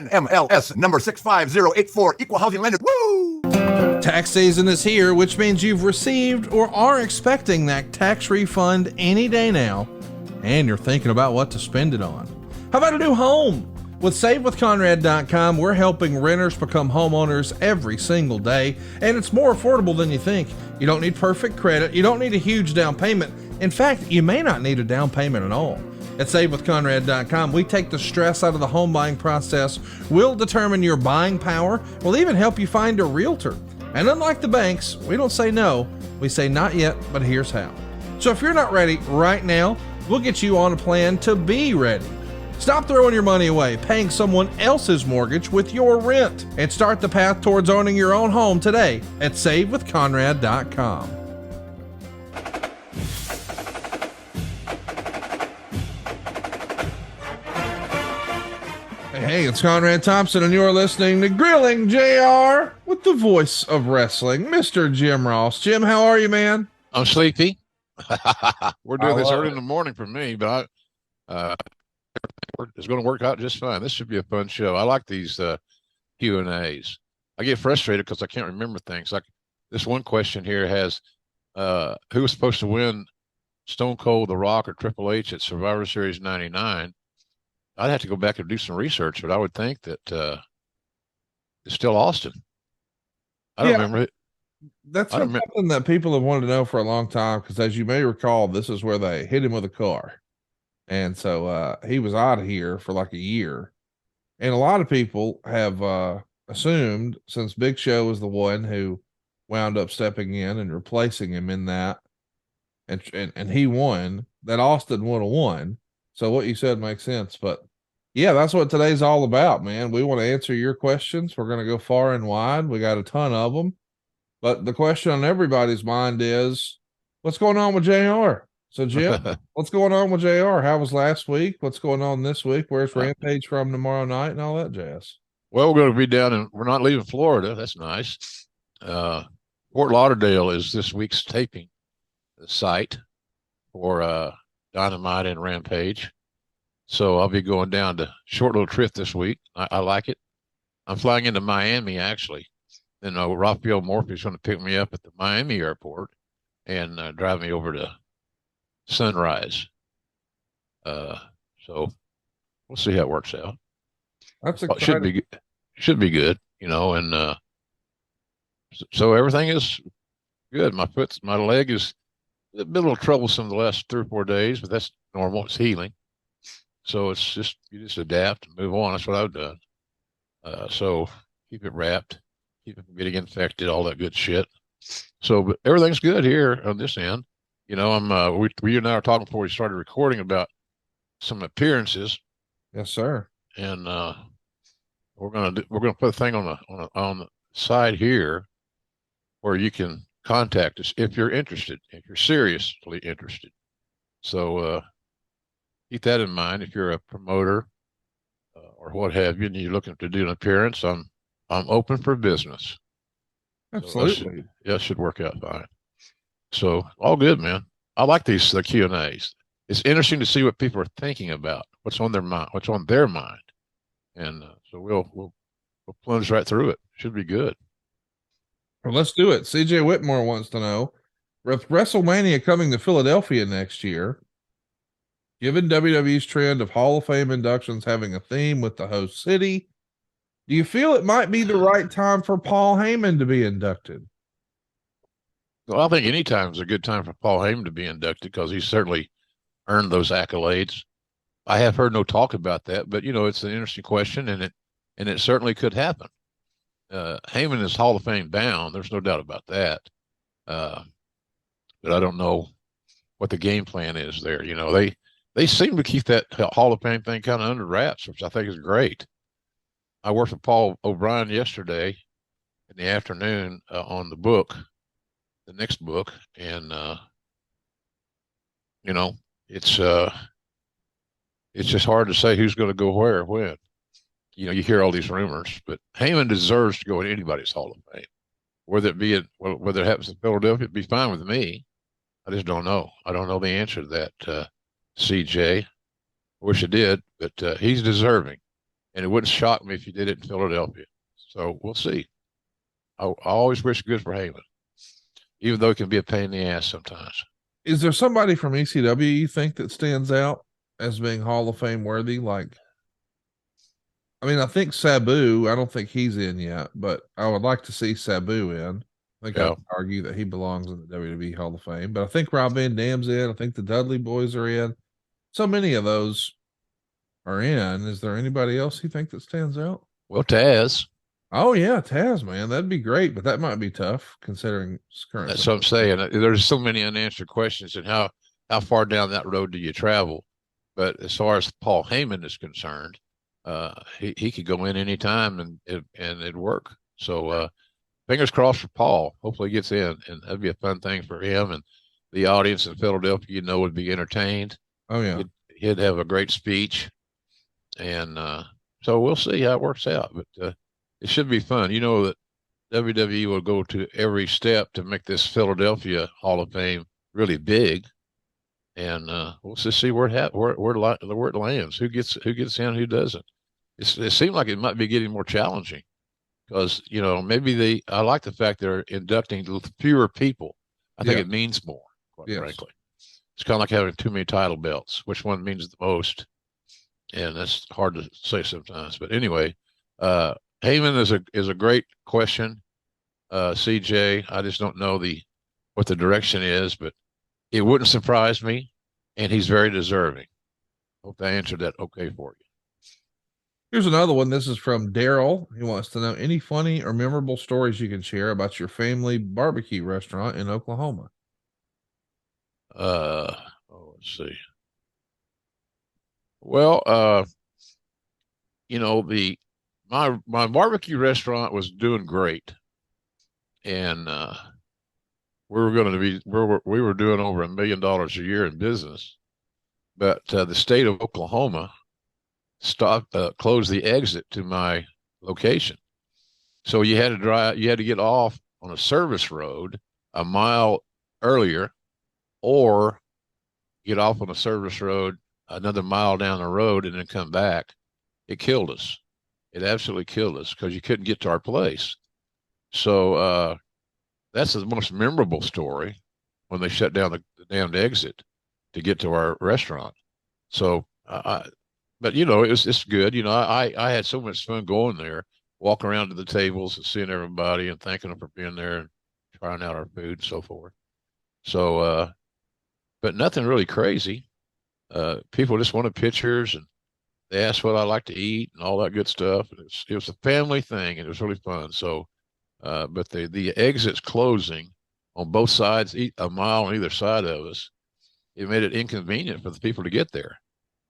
NMLS number 65084, equal housing lender. Woo! Tax season is here, which means you've received or are expecting that tax refund any day now, and you're thinking about what to spend it on. How about a new home? With SaveWithConrad.com, we're helping renters become homeowners every single day, and it's more affordable than you think. You don't need perfect credit. You don't need a huge down payment. In fact, you may not need a down payment at all. At SaveWithConrad.com, we take the stress out of the home buying process. We'll determine your buying power. We'll even help you find a realtor. And unlike the banks, we don't say no. We say not yet, but here's how. So if you're not ready right now, we'll get you on a plan to be ready. Stop throwing your money away, paying someone else's mortgage with your rent, and start the path towards owning your own home today at SaveWithConrad.com. Hey, it's Conrad Thompson, and you're listening to Grilling JR with the voice of wrestling, Mr. Jim Ross. Jim, how are you, man? I'm sleepy. We're doing this early in the morning for me, but it's going to work out just fine. This should be a fun show. I like these Q&As. I get frustrated because I can't remember things. Like this one question here has, who was supposed to win, Stone Cold, The Rock, or Triple H at Survivor Series 99? I'd have to go back and do some research, but I would think that it's still Austin. I don't remember it. That's something that people have wanted to know for a long time, because as you may recall, this is where they hit him with a car. And so he was out of here for like a year. And a lot of people have assumed, since Big Show was the one who wound up stepping in and replacing him in that, and he won, that Austin would have won. So what you said makes sense. But yeah, that's what today's all about, man. We want to answer your questions. We're going to go far and wide. We got a ton of them. But the question on everybody's mind is, what's going on with JR? So, Jim, what's going on with JR? How was last week? What's going on this week? Where's Rampage from tomorrow night and all that jazz? Well, we're going to be down and we're not leaving Florida. That's nice. Fort Lauderdale is this week's taping site for Dynamite and Rampage. So I'll be going down to short little trip this week. I like it. I'm flying into Miami, actually. And Raphael Morphy's going to pick me up at the Miami airport and drive me over to Sunrise. So we'll see how it works out. That's exciting. Should be good, and so everything is good. My leg is a little troublesome the last 3 or 4 days, but that's normal. It's healing. So it's just, you just adapt and move on. That's what I've done. So keep it wrapped, keep it from getting infected, all that good shit. So, but everything's good here on this end. We and I were talking before we started recording about some appearances. Yes, sir. And we're gonna put a thing on the side here where you can contact us if you're interested, if you're seriously interested. So keep that in mind. If you're a promoter or what have you, and you're looking to do an appearance, I'm open for business. Absolutely. So that should work out fine. So all good, man. I like the Q&As. It's interesting to see what people are thinking about, what's on their mind, and so we'll plunge right through it. Should be good. Well, let's do it. CJ Whitmore wants to know, with WrestleMania coming to Philadelphia next year, given WWE's trend of Hall of Fame inductions having a theme with the host city, do you feel it might be the right time for Paul Heyman to be inducted? Well, I think any time is a good time for Paul Heyman to be inducted, because he's certainly earned those accolades. I have heard no talk about that, but it's an interesting question, and it certainly could happen. Heyman is Hall of Fame bound. There's no doubt about that. But I don't know what the game plan is there. They seem to keep that Hall of Fame thing kind of under wraps, which I think is great. I worked with Paul O'Brien yesterday in the afternoon on the next book, and it's just hard to say who's going to go where, when. You hear all these rumors, but Heyman deserves to go in anybody's Hall of Fame. Whether it happens in Philadelphia, it'd be fine with me. I just don't know. I don't know the answer to that, CJ. I wish I did, but he's deserving. and it wouldn't shock me if he did it in Philadelphia. So we'll see. I always wish good for Heyman, even though it can be a pain in the ass sometimes. Is there somebody from ECW you think that stands out as being Hall of Fame worthy? Like, I mean, I think Sabu, I don't think he's in yet, but I would like to see Sabu in. I think I would argue that he belongs in the WWE Hall of Fame, but I think Rob Van Dam's in. I think the Dudley boys are in. So many of those are in. Is there anybody else you think that stands out? Well, Taz. Oh yeah, Taz, man, that'd be great, but that might be tough considering his current. That's what I'm saying. There's so many unanswered questions, and how far down that road do you travel? But as far as Paul Heyman is concerned, he could go in any time and it'd work. So fingers crossed for Paul. Hopefully he gets in, and that'd be a fun thing for him, and the audience in Philadelphia, would be entertained. Oh yeah, he'd have a great speech, and so we'll see how it works out. But it should be fun. You know that WWE will go to every step to make this Philadelphia Hall of Fame really big, and we'll just see where it lands. Who gets in, who doesn't. It seems like it might be getting more challenging because maybe I like the fact they're inducting fewer people. I think it means more, quite frankly. It's kind of like having too many title belts. Which one means the most? And that's hard to say sometimes. But anyway, Heyman is a great question, CJ. I just don't know what the direction is, but it wouldn't surprise me, and he's very deserving. Hope I answered that okay for you. Here's another one. This is from Daryl. He wants to know any funny or memorable stories you can share about your family barbecue restaurant in Oklahoma. Let's see. Well, my barbecue restaurant was doing great, and we were doing over $1 million a year in business, but the state of Oklahoma closed the exit to my location, so you had to get off on a service road a mile earlier, or get off on a service road another mile down the road and then come back. It killed us. It absolutely killed us because you couldn't get to our place. So that's the most memorable story, when they shut down the damned exit to get to our restaurant. So, but it's good. I had so much fun going there, walking around to the tables and seeing everybody and thanking them for being there and trying out our food and so forth. So, but nothing really crazy. People just wanted pictures, and they asked what I like to eat and all that good stuff. And it was a family thing, and it was really fun. So, but the exits closing on both sides, a mile on either side of us, it made it inconvenient for the people to get there.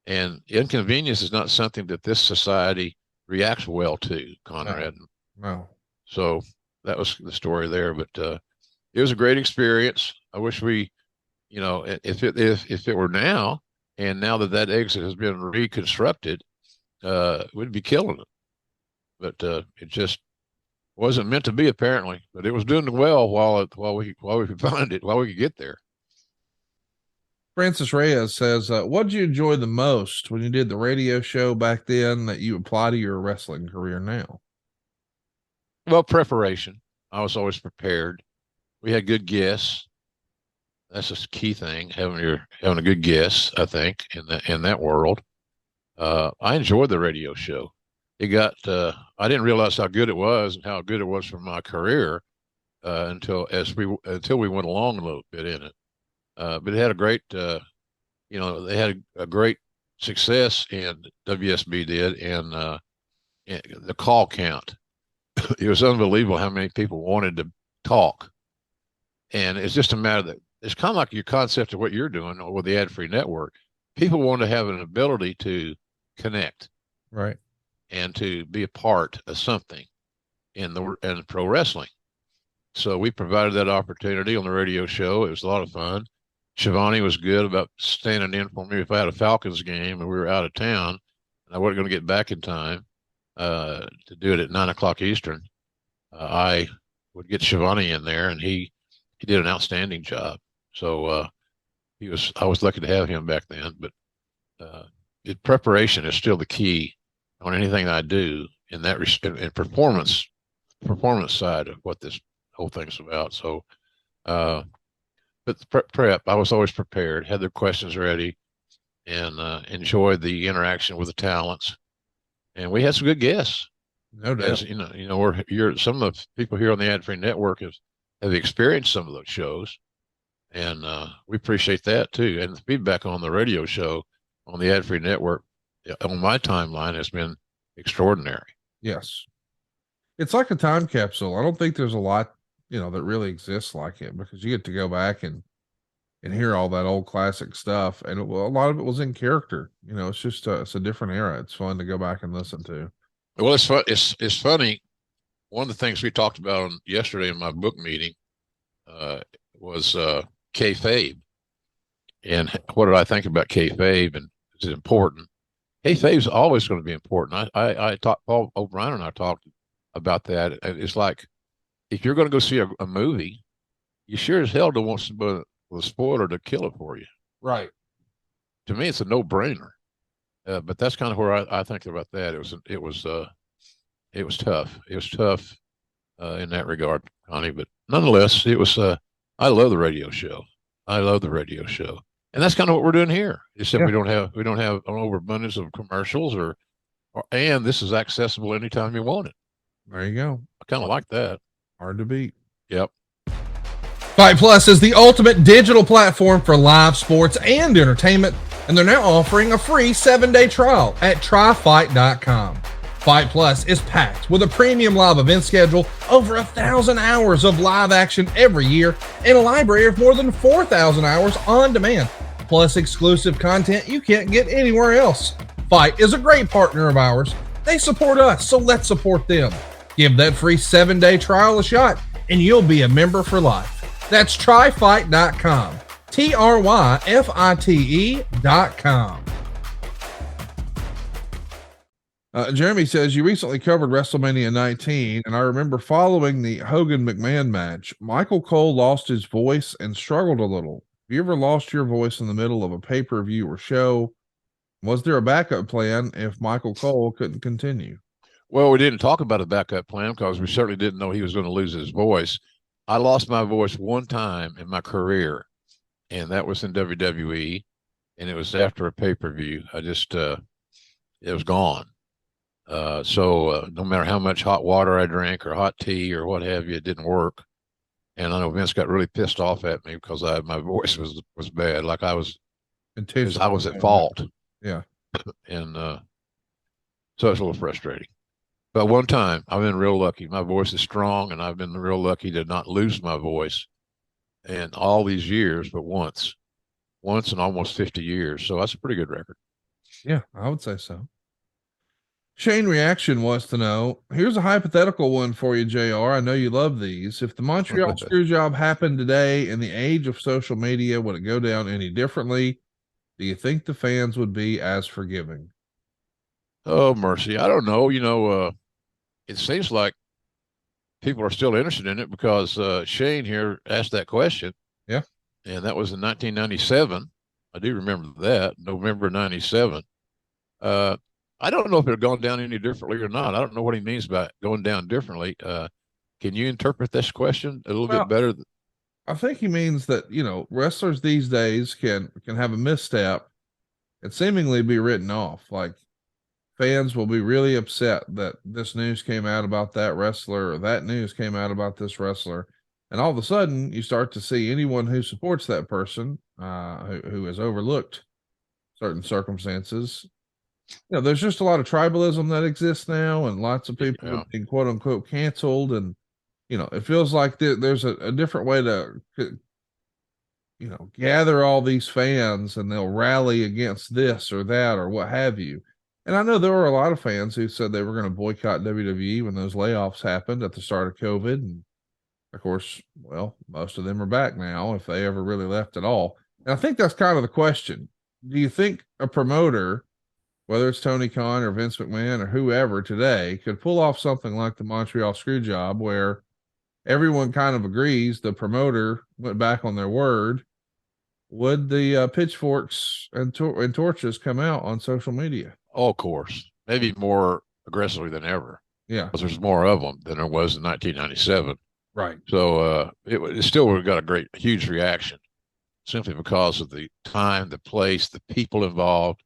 And inconvenience is not something that this society reacts well to, Conrad. No. So that was the story there. But it was a great experience. I wish we, if it were now, and now that exit has been reconstructed, we'd be killing it. But it just wasn't meant to be, apparently. But it was doing well while we could find it, while we could get there. Francis Reyes says, what did you enjoy the most when you did the radio show back then that you apply to your wrestling career now? Well, preparation. I was always prepared. We had good guests. That's a key thing, having a good guest, I think, in that world. I enjoyed the radio show. I didn't realize how good it was and how good it was for my career until we went along a little bit in it. But it had a great, they had a great success, and WSB did, and the call count. It was unbelievable how many people wanted to talk, and it's just a matter that it's kind of like your concept of what you're doing with the ad-free network. People want to have an ability to connect, right, and to be a part of something in pro wrestling. So we provided that opportunity on the radio show. It was a lot of fun. Shivani was good about standing in for me if I had a Falcons game and we were out of town and I wasn't going to get back in time to do it at 9:00 Eastern. I would get Shivani in there, and he did an outstanding job. So I was lucky to have him back then. But preparation is still the key on anything I do in that in performance side of what this whole thing's about. So, but the prep, I was always prepared, had the questions ready, and enjoyed the interaction with the talents. And we had some good guests. No doubt. As some of the people here on the Ad Free Network have experienced some of those shows, and we appreciate that too. And the feedback on the radio show on the Ad Free Network on my timeline has been extraordinary. Yes. It's like a time capsule. I don't think there's a lot, that really exists like it, because you get to go back and hear all that old classic stuff. And a lot of it was in character. It's just it's a different era. It's fun to go back and listen to. Well, it's fun. It's funny. One of the things we talked about yesterday in my book meeting was kayfabe, and what did I think about kayfabe, and is it important? Kayfabe is always going to be important. I talked, Paul O'Brien and I talked about that. It's like, if you're going to go see a movie, you sure as hell don't want somebody with a spoiler to kill it for you. Right. To me, it's a no-brainer. But that's kind of where I think about that. It was tough. It was tough in that regard, Connie. But nonetheless, it was. I love the radio show. And that's kind of what we're doing here. Except we don't have an overabundance of commercials, and this is accessible anytime you want it. There you go. I kind of like that. Hard to beat. Yep. Fite Plus is the ultimate digital platform for live sports and entertainment, and they're now offering a free 7-day trial at tryfite.com. Fite Plus is packed with a premium live event schedule, over 1,000 hours of live action every year, and a library of more than 4,000 hours on demand, plus exclusive content you can't get anywhere else. Fite is a great partner of ours. They support us, so let's support them. Give that free 7-day trial a shot, and you'll be a member for life. That's tryfite.com. tryfite.com. Jeremy says, you recently covered WrestleMania 19, and I remember following the Hogan-McMahon match. Michael Cole lost his voice and struggled a little. Have you ever lost your voice in the middle of a pay-per-view or show? Was there a backup plan if Michael Cole couldn't continue? Well, we didn't talk about a backup plan because we certainly didn't know he was going to lose his voice. I lost my voice one time in my career, and that was in WWE, and it was after a pay-per-view. I just, it was gone. So no matter how much hot water I drank or hot tea or what have you, it didn't work. And I know Vince got really pissed off at me because my voice was bad. Like I was at fault. Yeah. And so it's a little frustrating. But one time I've been real lucky. My voice is strong, and I've been real lucky to not lose my voice in all these years, but once in almost 50 years. So that's a pretty good record. Yeah, I would say so. Shane Reaction wants to know, here's a hypothetical one for you, JR. I know you love these. If the Montreal Screwjob happened today in the age of social media, would it go down any differently? Do you think the fans would be as forgiving? Oh, mercy. I don't know. It seems like people are still interested in it because Shane here asked that question. Yeah. And that was in 1997. I do remember that, November 97. I don't know if it had gone down any differently or not. I don't know what he means by going down differently. Can you interpret this question a little bit better? I think he means that, wrestlers these days can have a misstep and seemingly be written off. Like, fans will be really upset that this news came out about that wrestler, or that news came out about this wrestler. And all of a sudden you start to see anyone who supports that person, who has overlooked certain circumstances. There's just a lot of tribalism that exists now, and lots of people being quote unquote canceled. And, it feels like there's a different way to, gather all these fans, and they'll rally against this or that or what have you. And I know there were a lot of fans who said they were going to boycott WWE when those layoffs happened at the start of COVID. And of course, well, most of them are back now, if they ever really left at all. And I think that's kind of the question. Do you think a promoter, whether it's Tony Khan or Vince McMahon or whoever today, could pull off something like the Montreal Screwjob, where everyone kind of agrees the promoter went back on their word? Would the pitchforks and torches come out on social media? Oh, of course. maybe more aggressively than ever, Yeah. because there's more of them than there was in 1997. Right. So it still would have got a huge reaction simply because of the time, the place, the people involved.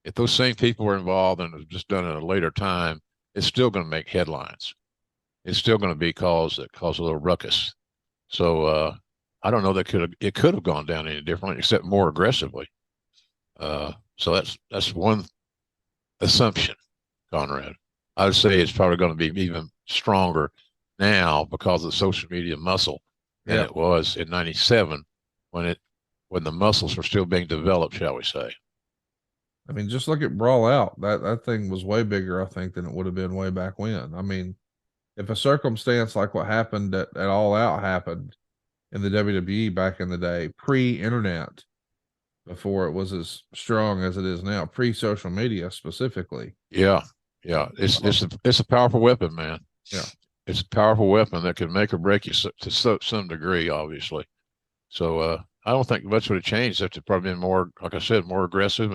If those same people were involved and it was just done at a later time, it's still going to make headlines. It's still going to be cause a little ruckus. So I don't know that it could have gone down any differently except more aggressively. So that's one assumption, Conrad. I would say it's probably going to be even stronger now because of the social media muscle than it was in '97 when the muscles were still being developed, shall we say. I mean, just look at Brawl Out. That thing was way bigger, I think, than it would have been way back when. I mean, if a circumstance like what happened at All Out happened in the WWE back in the day, pre-internet, before it was as strong as it is now, pre-social media specifically. Yeah, it's a powerful weapon, man. Yeah, it's a powerful weapon that can make or break you to some degree, obviously. So I don't think much would have changed. If it probably been more, like I said, more aggressive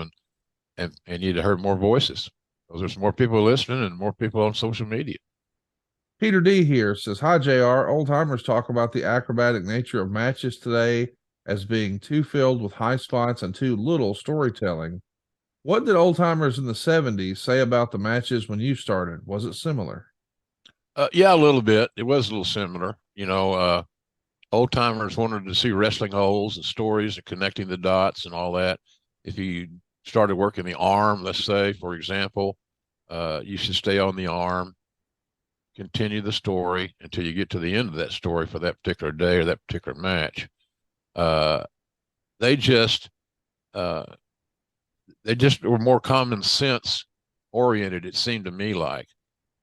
and you'd have heard more voices because there's more people listening and more people on social media. Peter D here says, "Hi JR, old timers talk about the acrobatic nature of matches today as being too filled with high spots and too little storytelling. What did old timers in the 70s say about the matches when you started? Was it similar?" Yeah, a little bit. It was a little similar. Old timers wanted to see wrestling holes and stories and connecting the dots and all that. If you started working the arm, let's say, for example, you should stay on the arm, continue the story until you get to the end of that story for that particular day or that particular match. They just were more common sense oriented, it seemed to me like.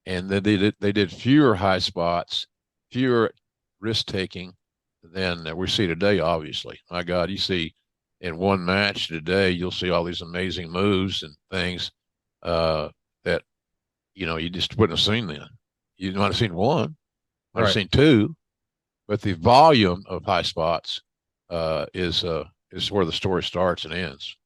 And they did fewer high spots, fewer risk taking than we see today, obviously. My God, you see in one match today, you'll see all these amazing moves and things that, you just wouldn't have seen then. You might have seen one, might have seen two, but the volume of high spots is where the story starts and ends.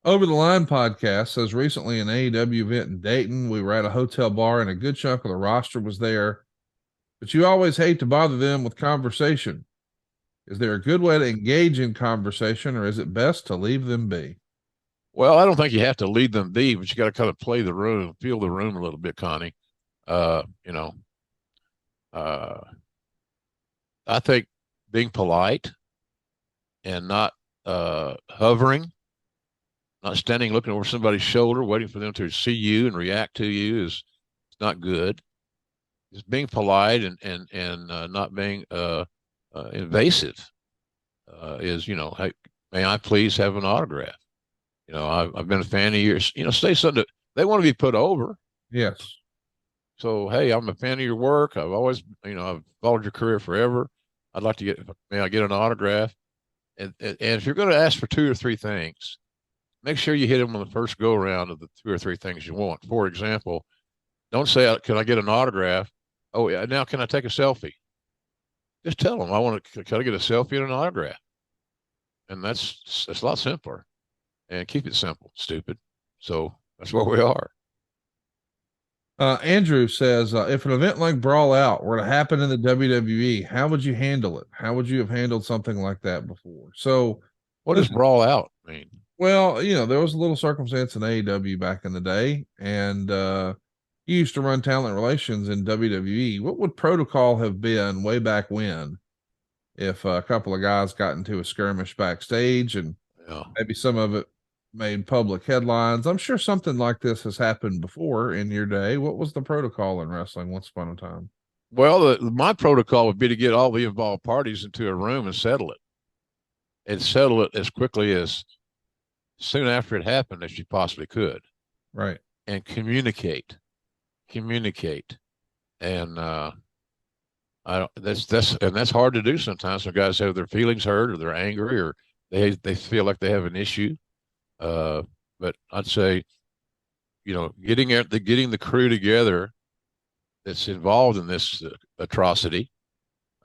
Over the Line podcast says, recently an AEW event in Dayton, we were at a hotel bar and a good chunk of the roster was there, but you always hate to bother them with conversation. Is there a good way to engage in conversation, or is it best to leave them be? Well, I don't think you have to lead them be, but you got to kind of play the room, feel the room a little bit, Connie. I think being polite and not hovering, not standing looking over somebody's shoulder, waiting for them to see you and react to you is not good. Just being polite and not being invasive is, hey, may I please have an autograph? I've been a fan of yours. Say something they want to be put over. Yes. So, hey, I'm a fan of your work. I've always, I've followed your career forever. I'd like to may I get an autograph? And if you're going to ask for two or three things, make sure you hit them on the first go around of the two or three things you want. For example, don't say, can I get an autograph? Oh, yeah. Now, can I take a selfie? Just tell them, can I get a selfie and an autograph? And that's a lot simpler. And keep it simple, stupid. So that's where we are. Andrew says, if an event like Brawl Out were to happen in the WWE, how would you handle it? How would you have handled something like that before? So what does Brawl Out mean? Well, there was a little circumstance in AEW back in the day, and you used to run talent relations in WWE. What would protocol have been way back when if a couple of guys got into a skirmish backstage and maybe some of it made public headlines? I'm sure something like this has happened before in your day. What was the protocol in wrestling once upon a time? Well, my protocol would be to get all the involved parties into a room and settle it. And settle it as quickly as soon after it happened as you possibly could. Right. And communicate. And that's hard to do sometimes when guys have their feelings hurt or they're angry or they feel like they have an issue. But I'd say, getting the crew together that's involved in this atrocity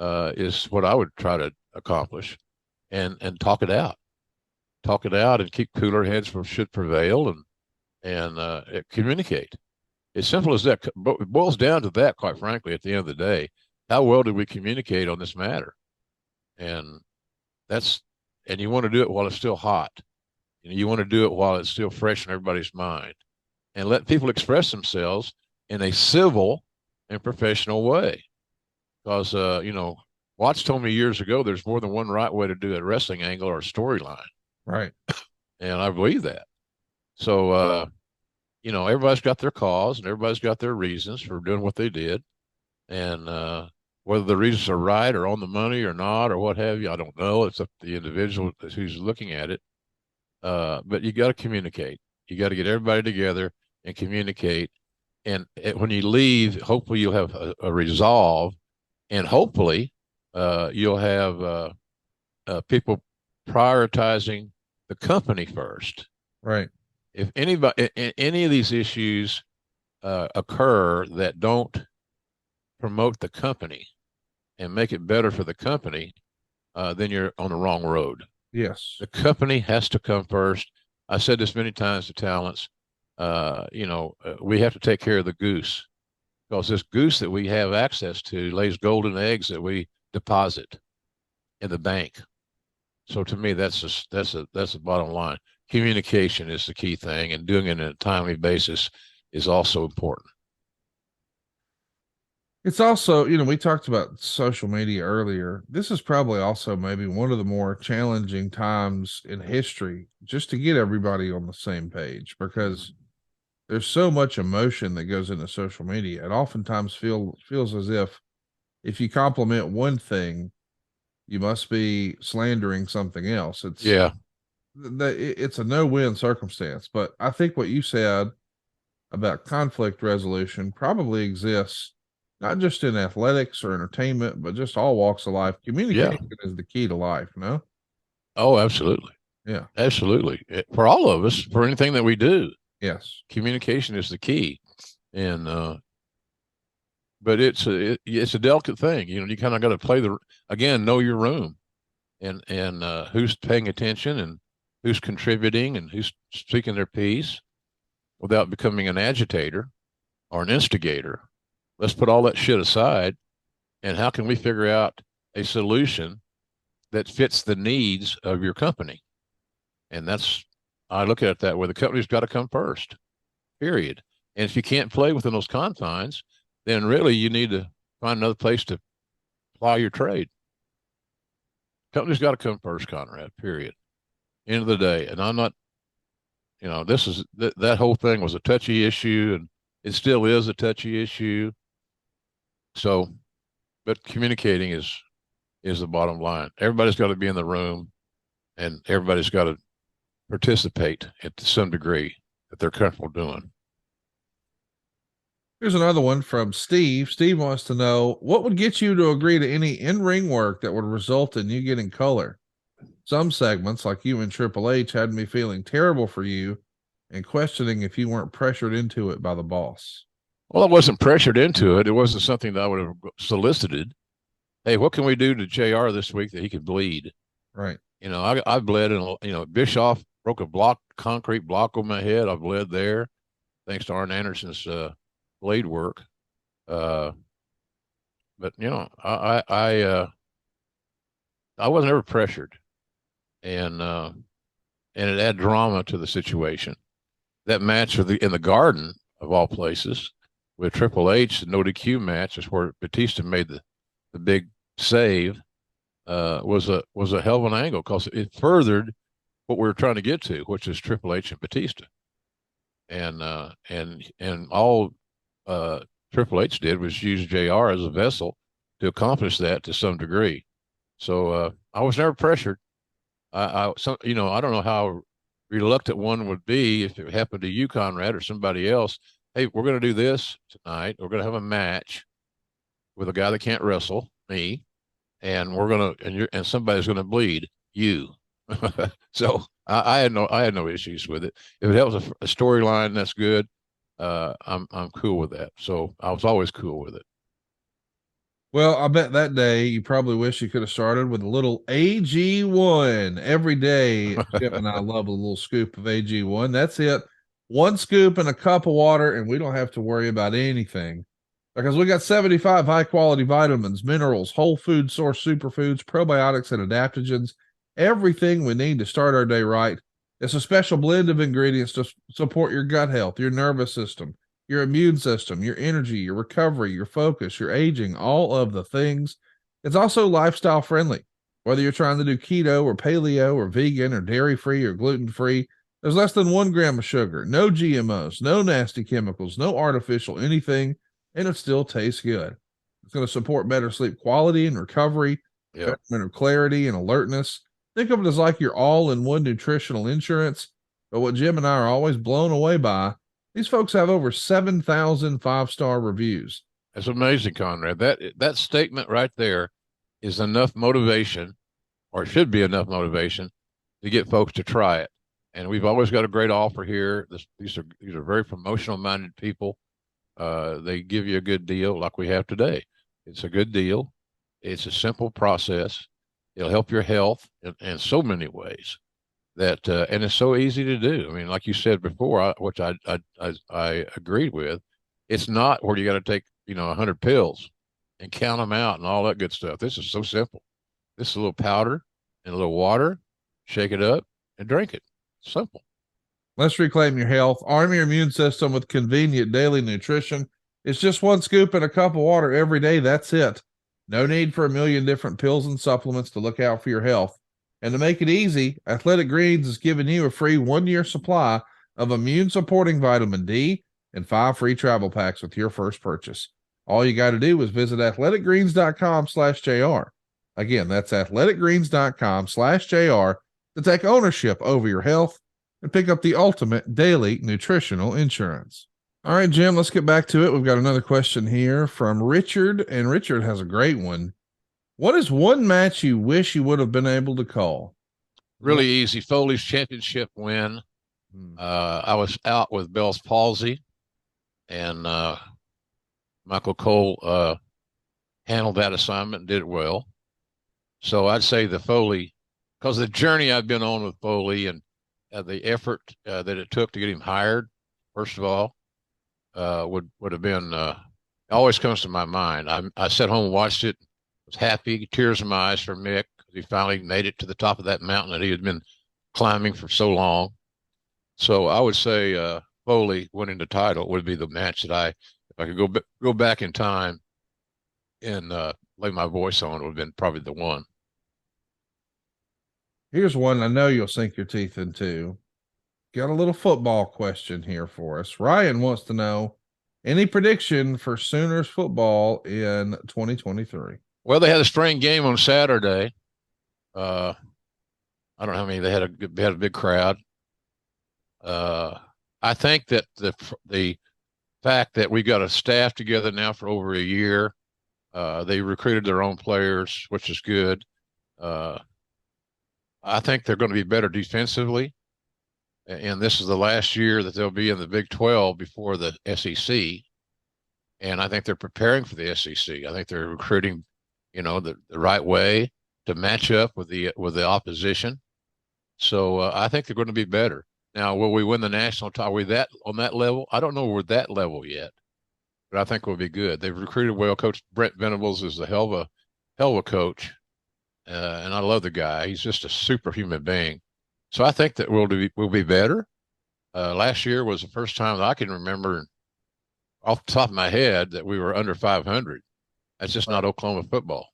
is what I would try to accomplish, and talk it out and keep cooler heads should prevail, and communicate. As simple as that. But it boils down to that, quite frankly, at the end of the day. How well did we communicate on this matter? And and you want to do it while it's still hot. You want to do it while it's still fresh in everybody's mind, and let people express themselves in a civil and professional way. Because, Watts told me years ago, there's more than one right way to do a wrestling angle or a storyline. Right. And I believe that. So, everybody's got their cause and everybody's got their reasons for doing what they did. And whether the reasons are right or on the money or not or what have you, I don't know. It's up to the individual who's looking at it. But you got to communicate. You got to get everybody together and communicate. And when you leave, hopefully you'll have a resolve, and hopefully you'll have people prioritizing the company first. Right. If any of these issues occur that don't promote the company and make it better for the company, then you're on the wrong road. Yes. The company has to come first. I said this many times to talents. We have to take care of the goose, because this goose that we have access to lays golden eggs that we deposit in the bank. So to me, that's the bottom line. Communication is the key thing, and doing it on a timely basis is also important. It's also, we talked about social media earlier. This is probably also maybe one of the more challenging times in history just to get everybody on the same page, because there's so much emotion that goes into social media. It oftentimes feels as if you compliment one thing, you must be slandering something else. It's a no-win circumstance. But I think what you said about conflict resolution probably exists not just in athletics or entertainment, but just all walks of life. Communication is the key to life, no? Oh, absolutely. Yeah. Absolutely. For all of us, for anything that we do. Yes. Communication is the key. And but it's a delicate thing. You kind of got to play know your room, and who's paying attention and who's contributing and who's speaking their piece without becoming an agitator or an instigator. Let's put all that shit aside, and how can we figure out a solution that fits the needs of your company? And I look at it that way. The company's got to come first, period. And if you can't play within those confines, then really you need to find another place to ply your trade. Company's got to come first, Conrad, period. End of the day. And I'm not, that whole thing was a touchy issue, and it still is a touchy issue. So, but communicating is the bottom line. Everybody's got to be in the room, and everybody's got to participate to some degree that they're comfortable doing. Here's another one from Steve. Steve wants to know, what would get you to agree to any in-ring work that would result in you getting color? Some segments, like you and Triple H, had me feeling terrible for you and questioning if you weren't pressured into it by the boss. Well, I wasn't pressured into it. It wasn't something that I would have solicited. Hey, what can we do to JR this week that he could bleed? Right. I bled, and Bischoff broke a concrete block on my head. I bled there, thanks to Arn Anderson's blade work. But I wasn't ever pressured, and it added drama to the situation. That match in the Garden of all places with Triple H, the no DQ match, is where Batista made the big save. Was a hell of an angle, because it furthered what we were trying to get to, which is Triple H and Batista. And all Triple H did was use JR as a vessel to accomplish that to some degree. So I was never pressured. I don't know how reluctant one would be if it happened to you, Conrad, or somebody else. Hey, we're going to do this tonight. We're going to have a match with a guy that can't wrestle, me, and we're going to and somebody's going to bleed you. So I had no issues with it. If it helps a storyline, that's good. I'm cool with that. So I was always cool with it. Well, I bet that day you probably wish you could have started with a little AG1 every day. Chip and I love a little scoop of AG1. That's it. 1 scoop in a cup of water, and we don't have to worry about anything because we got 75 high quality vitamins, minerals, whole food source superfoods, probiotics, and adaptogens. Everything we need to start our day right. It's a special blend of ingredients to support your gut health, your nervous system, your immune system, your energy, your recovery, your focus, your aging, all of the things. It's also lifestyle friendly. Whether you're trying to do keto or paleo or vegan or dairy free or gluten free, there's less than 1 gram of sugar, no GMOs, no nasty chemicals, no artificial anything, and it still tastes good. It's going to support better sleep quality and recovery, mental clarity and alertness. Think of it as like your all-in-one nutritional insurance. But what Jim and I are always blown away by, these folks have over 7,000 5-star reviews. That's amazing, Conrad. That statement right there is enough motivation, or should be enough motivation, to get folks to try it. And we've always got a great offer here. These are very promotional minded people. They give you a good deal like we have today. It's a good deal. It's a simple process. It'll help your health in so many ways that, and it's so easy to do. I mean, like you said before, which I agreed with, it's not where you got to take, 100 pills and count them out and all that good stuff. This is so simple. This is a little powder and a little water, shake it up and drink it. Simple. Let's reclaim your health. Arm your immune system with convenient daily nutrition. It's just 1 scoop in a cup of water every day. That's it. No need for a million different pills and supplements to look out for your health. And to make it easy, Athletic Greens is giving you a free 1-year supply of immune-supporting vitamin D and 5 free travel packs with your first purchase. All you got to do is visit athleticgreens.com/JR. Again, that's athleticgreens.com/JR to take ownership over your health and pick up the ultimate daily nutritional insurance. All right, Jim, let's get back to it. We've got another question here from Richard, and Richard has a great one. What is one match you wish you would have been able to call? Really easy. Foley's championship win. I was out with Bell's palsy, and Michael Cole handled that assignment and did it well. So I'd say the Foley, because the journey I've been on with Foley and the effort that it took to get him hired, first of all, would have been always comes to my mind. I sat home and watched it, was happy, tears in my eyes for Mick because he finally made it to the top of that mountain that he had been climbing for so long. So I would say Foley winning the title would be the match that if I could go back in time and lay my voice on, it would have been probably the one. Here's one I know you'll sink your teeth into. Got a little football question here for us. Ryan wants to know any prediction for Sooners football in 2023. Well, they had a spring game on Saturday. I don't know how many they had. They had a big crowd. I think that the fact that we got a staff together now for over a year, they recruited their own players, which is good. I think they're going to be better defensively. And this is the last year that they'll be in the Big 12 before the SEC. And I think they're preparing for the SEC. I think they're recruiting, the right way to match up with the opposition. So I think they're going to be better. Now, will we win the national title? Are we on that level? I don't know we're that level yet, but I think we'll be good. They've recruited well. Coach Brent Venables is a hell of a coach. And I love the guy. He's just a superhuman being. So I think that we'll be better. Last year was the first time that I can remember off the top of my head that we were under 500. That's just not Oklahoma football.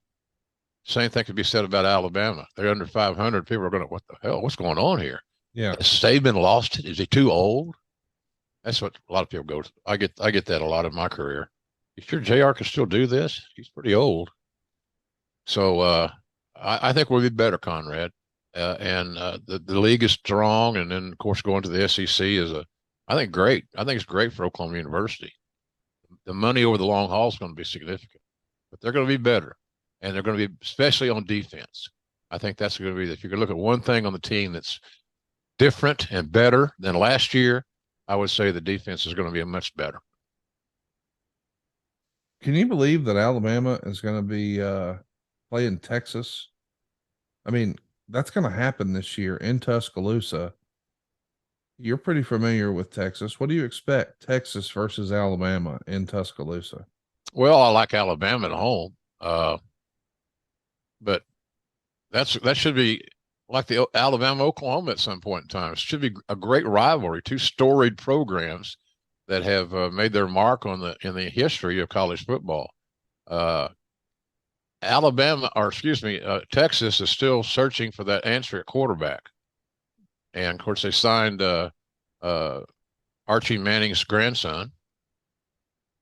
Same thing could be said about Alabama. They're under 500. People are going to, what the hell? What's going on here? Yeah. Has Saban lost it? Is he too old? That's what a lot of people go to. I get that a lot in my career. You sure JR can still do this? He's pretty old. So I think we'll be better, Conrad. And the league is strong. And then, of course, going to the SEC is I think great. I think it's great for Oklahoma University. The money over the long haul is going to be significant, but they're going to be better. And they're going to be, especially on defense. I think that's going to be, if you could look at one thing on the team that's different and better than last year, I would say the defense is going to be much better. Can you believe that Alabama is going to be playing Texas? I mean, that's going to happen this year in Tuscaloosa. You're pretty familiar with Texas. What do you expect? Texas versus Alabama in Tuscaloosa. Well, I like Alabama at home, but that should be like the Alabama Oklahoma at some point in time. It should be a great rivalry. Two storied programs that have made their mark in the history of college football. Texas is still searching for that answer at quarterback, and of course they signed Archie Manning's grandson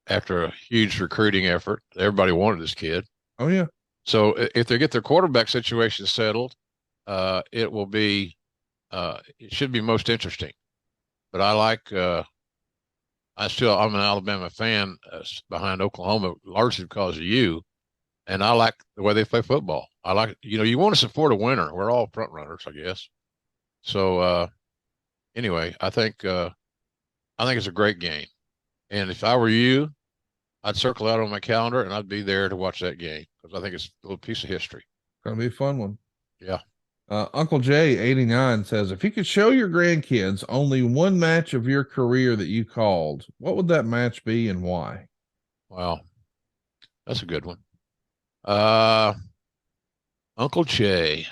after a huge recruiting effort. Everybody wanted this kid. Oh yeah. So if they get their quarterback situation settled, it will be it should be most interesting. But I'm an Alabama fan behind Oklahoma largely because of you, and I like the way they play football. I like you want to support a winner. We're all front runners, I guess. So anyway, I think it's a great game, and if I were you, I'd circle out on my calendar and I'd be there to watch that game because I think it's a little piece of history. Gonna be a fun one. Yeah. Uncle Jay 89 says, if you could show your grandkids only one match of your career that you called, what would that match be and why? Wow, that's a good one. Uncle Jay.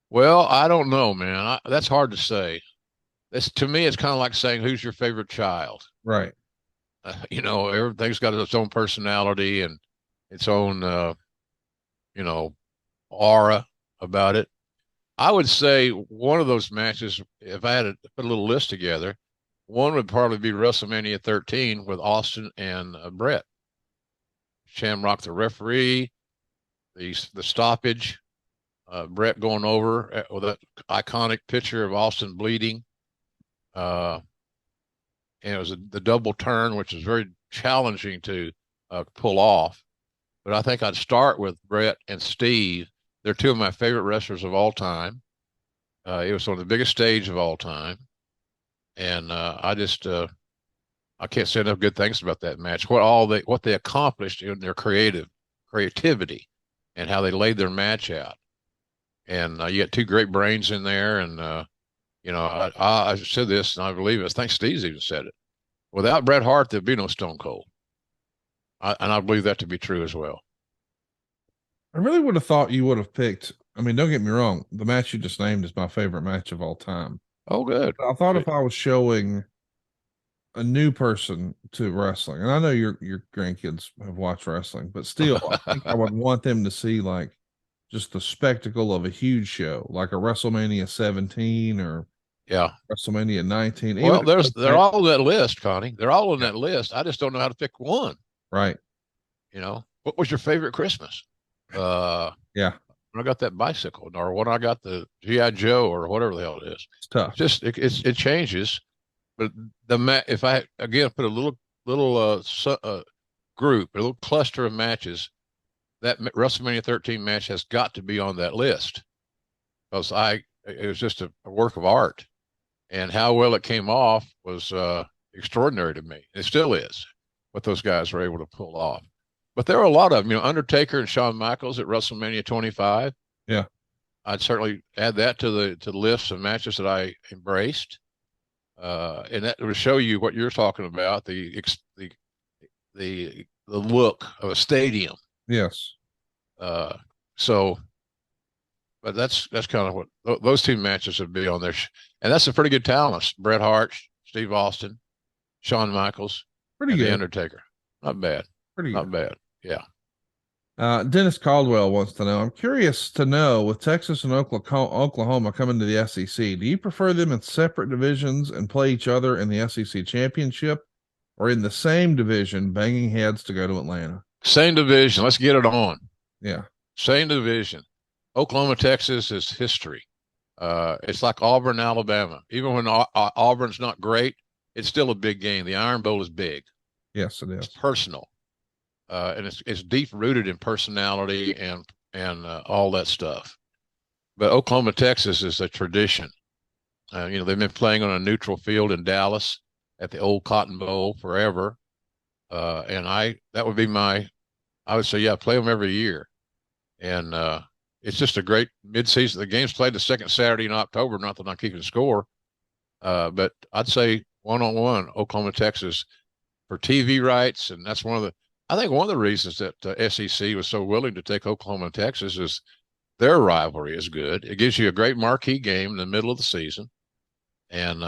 Well, I don't know, man. That's hard to say. To me, it's kind of like saying, who's your favorite child? Right. Everything's got its own personality and its own, aura about it. I would say one of those matches, if I had to put a little list together, one would probably be WrestleMania 13 with Austin and Brett. Shamrock, the referee, the stoppage, Brett going over with that iconic picture of Austin bleeding. And it was the double turn, which is very challenging to pull off. But I think I'd start with Brett and Steve. They're two of my favorite wrestlers of all time. It was on the biggest stage of all time. And I can't say enough good things about that match. What they accomplished in their creativity and how they laid their match out. And you got two great brains in there. And, I said this and I believe it. I think Steve's even said it. Without Bret Hart, there'd be no Stone Cold. And I believe that to be true as well. I really would have thought you would have picked. I mean, don't get me wrong. The match you just named is my favorite match of all time. Oh, good. I thought if I was showing a new person to wrestling, and I know your grandkids have watched wrestling, but still, I think I would want them to see like just the spectacle of a huge show, like a WrestleMania 17 or WrestleMania 19. Well, they're all on that list, Connie. They're all on that list. I just don't know how to pick one. Right. What was your favorite Christmas? When I got that bicycle, or when I got the G.I. Joe, or whatever the hell it is. It's tough. It changes. But if I again put a little group, a little cluster of matches, that WrestleMania 13 match has got to be on that list because it was just a work of art, and how well it came off was extraordinary to me. It still is what those guys were able to pull off. But there are a lot of them, Undertaker and Shawn Michaels at WrestleMania 25. Yeah. I'd certainly add that to the list of matches that I embraced. And that would show you what you're talking about, the look of a stadium. Yes. But that's kind of what those two matches would be on there. And that's a pretty good talent. Bret Hart, Steve Austin, Shawn Michaels, pretty good. The Undertaker. Not bad. Not bad. Yeah. Dennis Caldwell wants to know, I'm curious to know, with Texas and Oklahoma coming to the SEC, do you prefer them in separate divisions and play each other in the SEC championship, or in the same division banging heads to go to Atlanta? Same division. Let's get it on. Yeah. Same division. Oklahoma, Texas is history. It's like Auburn, Alabama. Even when Auburn's not great, it's still a big game. The Iron Bowl is big. Yes, it is. It's personal. And it's deep rooted in personality and all that stuff. But Oklahoma, Texas is a tradition. They've been playing on a neutral field in Dallas at the old Cotton Bowl forever. And that would be I would say, play them every year. And it's just a great midseason. The game's played the second Saturday in October, not that I'm keeping score. But I'd say one-on-one, Oklahoma, Texas, for TV rights, and that's I think one of the reasons that SEC was so willing to take Oklahoma and Texas is their rivalry is good. It gives you a great marquee game in the middle of the season, and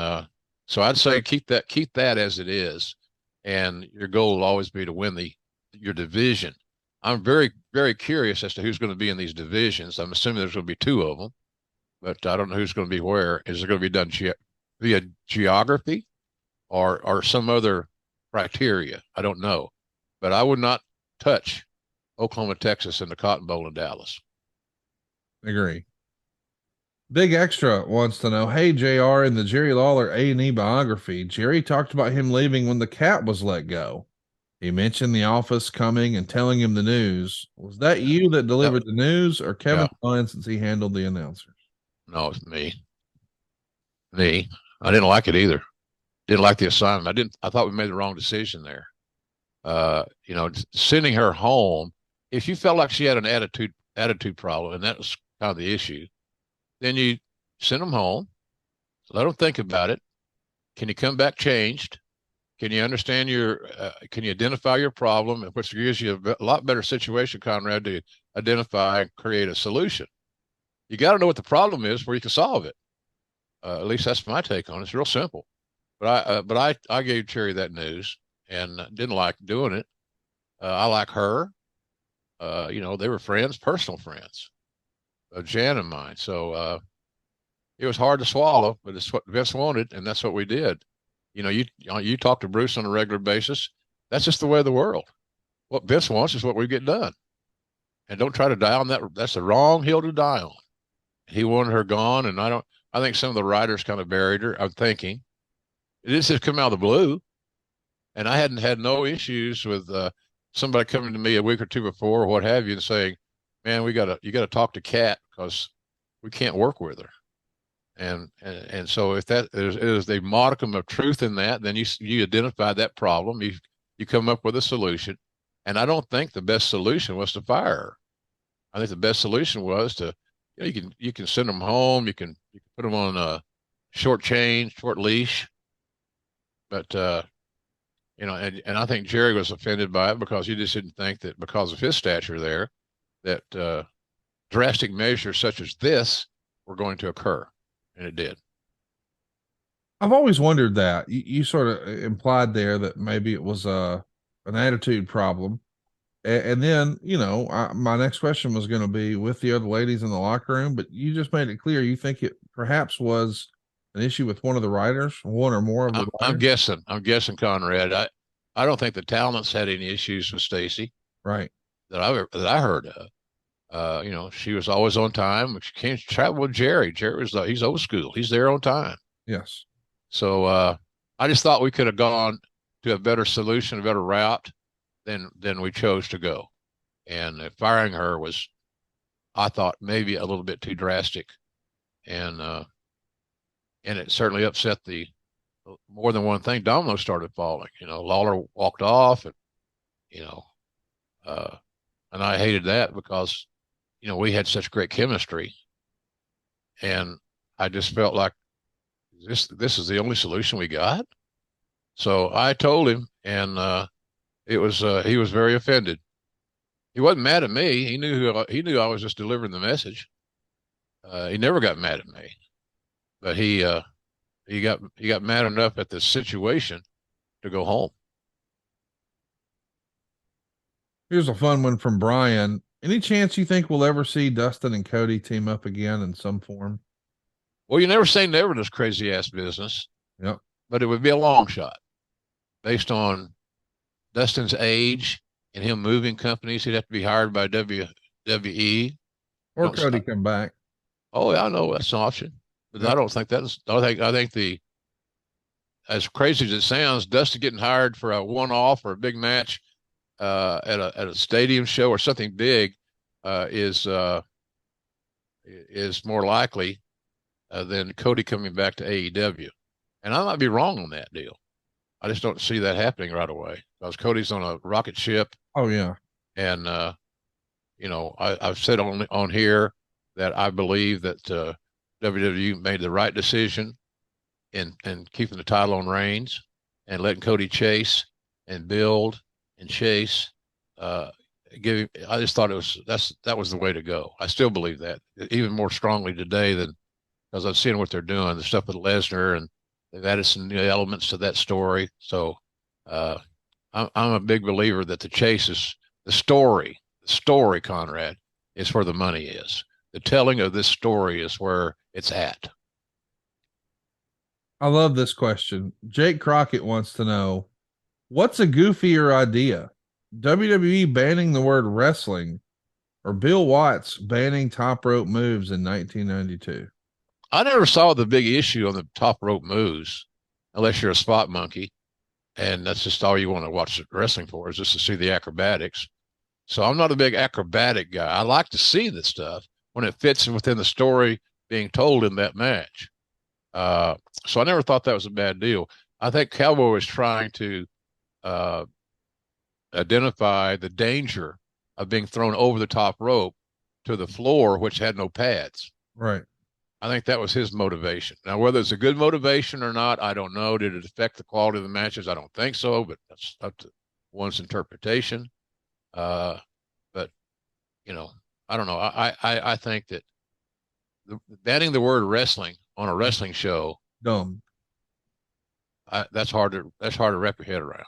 so I'd say keep that as it is, and your goal will always be to win your division. I'm very, very curious as to who's going to be in these divisions. I'm assuming there's going to be two of them, but I don't know who's going to be where. Is it going to be done via geography or some other criteria? I don't know, but I would not touch Oklahoma, Texas, and the Cotton Bowl in Dallas. Agree. Big Extra wants to know, hey, JR, in the Jerry Lawler A&E biography, Jerry talked about him leaving when the cat was let go. He mentioned the office coming and telling him the news. Was that you that delivered the news, or Kevin Klein, since he handled the announcers? No, it's me. I didn't like it either. Didn't like the assignment. I thought we made the wrong decision there. Sending her home, if you felt like she had an attitude problem, and that was kind of the issue, then you send them home, let them think about it. Can you come back changed? Can you understand can you identify your problem, which gives you a lot better situation, Conrad, to identify and create a solution. You got to know what the problem is where you can solve it. At least that's my take on it. It's real simple. But I gave Cherry that news and didn't like doing it. I like her. They were friends, personal friends, Jan and mine. So it was hard to swallow, but it's what Vince wanted, and that's what we did. You talk to Bruce on a regular basis. That's just the way of the world. What Vince wants is what we get done. And don't try to die on that. That's the wrong hill to die on. He wanted her gone, and I think some of the writers kind of buried her. I'm thinking it just come out of the blue. And I hadn't had no issues with somebody coming to me a week or two before or what have you and saying, man, you got to talk to Kat because we can't work with her. And so if that is the modicum of truth in that, then you identify that problem, you come up with a solution. And I don't think the best solution was to fire her. I think the best solution was to, you can send them home, you can put them on a short leash, but and I think Jerry was offended by it because he just didn't think that because of his stature there, that drastic measures such as this were going to occur. And it did. I've always wondered that. You sort of implied there that maybe it was an attitude problem. And then, my next question was going to be with the other ladies in the locker room, but you just made it clear you think it perhaps was an issue with one of the writers, one or more of the writers. I'm guessing, Conrad. I don't think the talents had any issues with Stacy. Right. That I heard of. She was always on time. She came to travel with Jerry. Jerry was he's old school. He's there on time. Yes. So I just thought we could have gone to a better solution, a better route than we chose to go. And firing her was, I thought, maybe a little bit too drastic. And it certainly upset more than one thing. Dominoes started falling. Lawler walked off, and and I hated that because we had such great chemistry, and I just felt like this is the only solution we got. So I told him, and he was very offended. He wasn't mad at me. He knew I was just delivering the message. He never got mad at me, but he got mad enough at the situation to go home. Here's a fun one from Brian. Any chance you think we'll ever see Dustin and Cody team up again in some form? Well, you never say never in this crazy ass business. Yep. But it would be a long shot based on Dustin's age and him moving companies. He'd have to be hired by WWE. Or Cody come back. Oh, yeah, I know that's an option. But yep. I don't think I think as crazy as it sounds, Dustin getting hired for a one-off or a big match at a stadium show or something big is more likely than Cody coming back to AEW. And I might be wrong on that deal. I just don't see that happening right away because Cody's on a rocket ship. Oh yeah. And I've said on here that I believe that WWE made the right decision and keeping the title on Reigns and letting Cody chase and build and chase. I just thought that was the way to go. I still believe that even more strongly today than because I've seen what they're doing, the stuff with Lesnar, and they've added some new elements to that story. So I'm a big believer that the chase is the story. The story, Conrad, is where the money is. The telling of this story is where it's at. I love this question. Jake Crockett wants to know, what's a goofier idea? WWE banning the word wrestling or Bill Watts banning top rope moves in 1992? I never saw the big issue on the top rope moves unless you're a spot monkey. And that's just all you want to watch wrestling for, is just to see the acrobatics. So I'm not a big acrobatic guy. I like to see the stuff when it fits within the story being told in that match. So I never thought that was a bad deal. I think Cowboy was trying to identify the danger of being thrown over the top rope to the floor, which had no pads. Right. I think that was his motivation. Now, whether it's a good motivation or not, I don't know. Did it affect the quality of the matches? I don't think so, but that's up to one's interpretation. But you know, I don't know. I think that banning the word wrestling on a wrestling show, Dumb. that's hard to wrap your head around.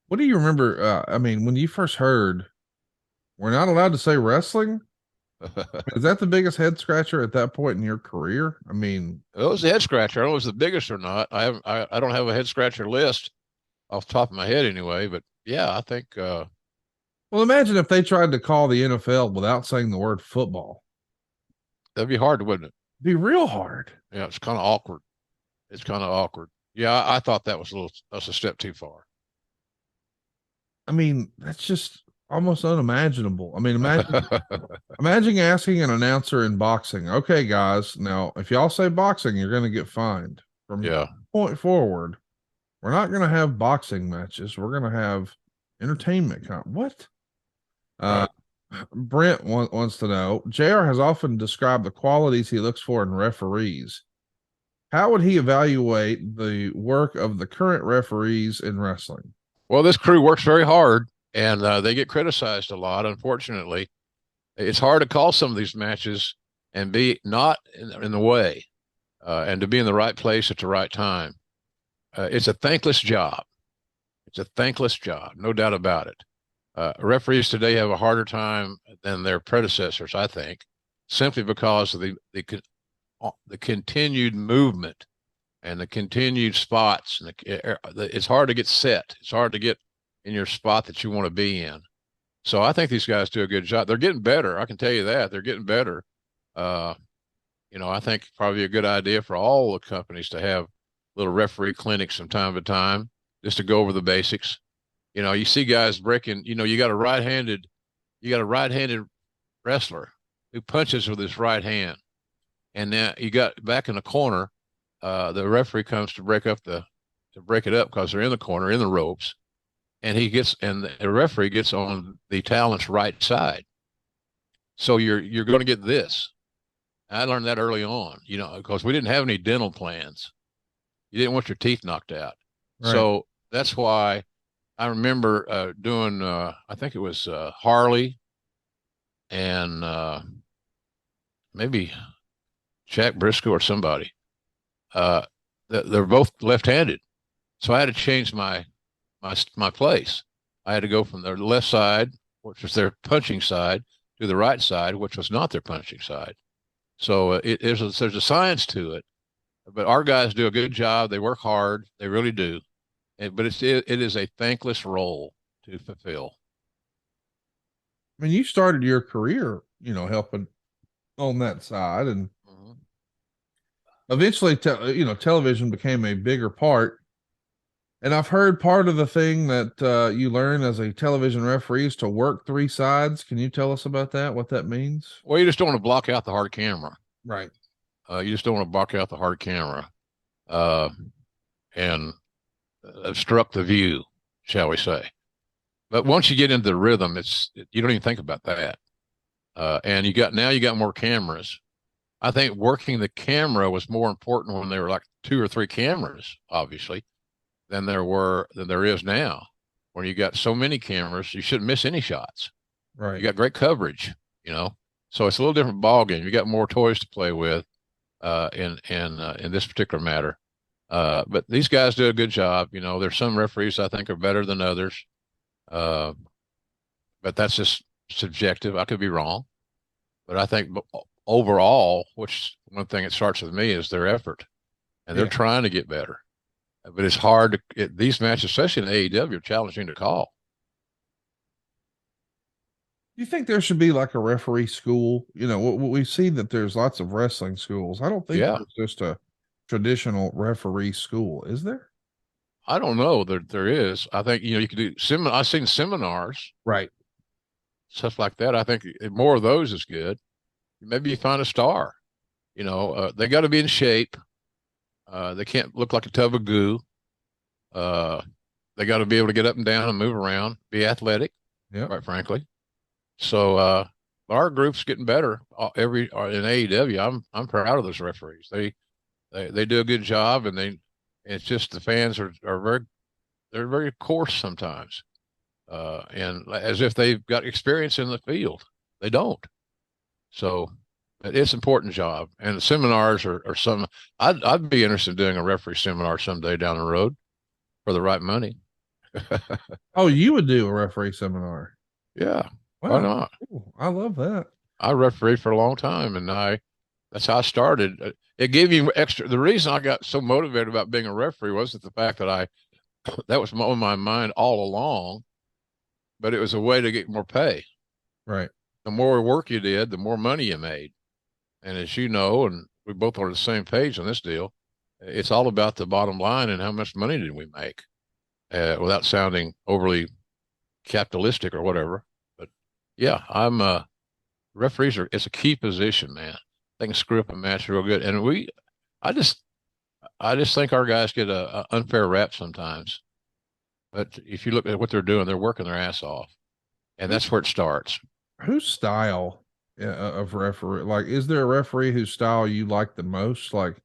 What do you remember? I mean, when you first heard, we're not allowed to say wrestling. Is that the biggest head scratcher at that point in your career? I mean, it was a head scratcher. I don't know if it was the biggest or not. I don't have a head scratcher list off the top of my head anyway, but yeah, I think. Well, imagine if they tried to call the NFL without saying the word football. That'd be hard, wouldn't it? It'd be real hard. Yeah, it's kind of awkward. Yeah, I thought that's a step too far. I mean, that's just almost unimaginable. I mean, imagine asking an announcer in boxing, okay, guys, now if y'all say boxing, you're going to get fined. From Yeah. point forward, we're not going to have boxing matches. We're going to have entertainment. What? Right. Brent wants to know, JR has often described the qualities he looks for in referees. How would he evaluate the work of the current referees in wrestling? Well, this crew works very hard, and they get criticized a lot, unfortunately. It's hard to call some of these matches and be not in the way and to be in the right place at the right time. It's a thankless job. It's a thankless job, no doubt about it. Referees today have a harder time than their predecessors, I think, simply because of the continued movement and the continued spots. And it's hard to get set. It's hard to get in your spot that you want to be in. So I think these guys do a good job. They're getting better. I can tell you that. They're getting better. I think probably a good idea for all the companies to have little referee clinics from time to time, just to go over the basics. You see guys breaking, you got a right-handed wrestler who punches with his right hand. And now you got back in the corner, the referee comes to break it up because they're in the corner, in the ropes. And the referee gets on the talent's right side. So you're going to get this. I learned that early on, because we didn't have any dental plans. You didn't want your teeth knocked out. Right. So that's why I remember doing, I think it was Harley and maybe Jack Briscoe or somebody. They're both left-handed. So I had to change my place. I had to go from their left side, which was their punching side, to the right side, which was not their punching side. So there's a science to it. But our guys do a good job. They work hard. They really do. But it is a thankless role to fulfill. I mean, you started your career, helping on that side, and eventually, television became a bigger part. And I've heard part of the thing that you learn as a television referee is to work three sides. Can you tell us about that? What that means? Well, you just don't want to block out the hard camera, right? You just don't want to block out the hard camera, and obstruct the view, shall we say. But once you get into the rhythm, you don't even think about that. And you got more cameras. I think working the camera was more important when there were like 2 or 3 cameras, obviously, than there is now. When you got so many cameras, you shouldn't miss any shots. You Right. got great coverage, you know. So it's a little different ball game. You got more toys to play with in this particular matter. But these guys do a good job. You know, there's some referees I think are better than others. Uh, but that's just subjective. I could be wrong, but I think overall, which one thing it starts with me is their effort, and they're Yeah. trying to get better. But it's hard to these matches, especially in AEW, are challenging to call. You think there should be like a referee school? You know, we see that there's lots of wrestling schools. I don't think Yeah, there's just a traditional referee school, is there? I don't know that there is. I think you could do I've seen seminars, Right. stuff like that. I think more of those is good. Maybe you find a star. They got to be in shape. They can't look like a tub of goo. Uh, they got to be able to get up and down and move around, be athletic, Yeah. quite frankly. So our group's getting better in AEW. I'm proud of those referees. They do a good job, and it's just the fans are they're very coarse sometimes, and as if they've got experience in the field. They don't. So it's an important job, and the seminars are some. I'd be interested in doing a referee seminar someday down the road for the right money. Oh, you would do a referee seminar. Yeah, why Wow. not? Cool. I love that. I refereed for a long time, and that's how I started. It gave you extra. The reason I got so motivated about being a referee wasn't the fact that that was on my mind all along, but it was a way to get more pay. Right. The more work you did, the more money you made. And as you know, and we both are on the same page on this deal, it's all about the bottom line and how much money did we make, without sounding overly capitalistic or whatever. But yeah, it's a key position, man. They can screw up a match real good. And I just, I just think our guys get a unfair rap sometimes. But if you look at what they're doing, they're working their ass off, and that's where it starts. Whose style of referee? Like, is there a referee whose style you like the most? Like,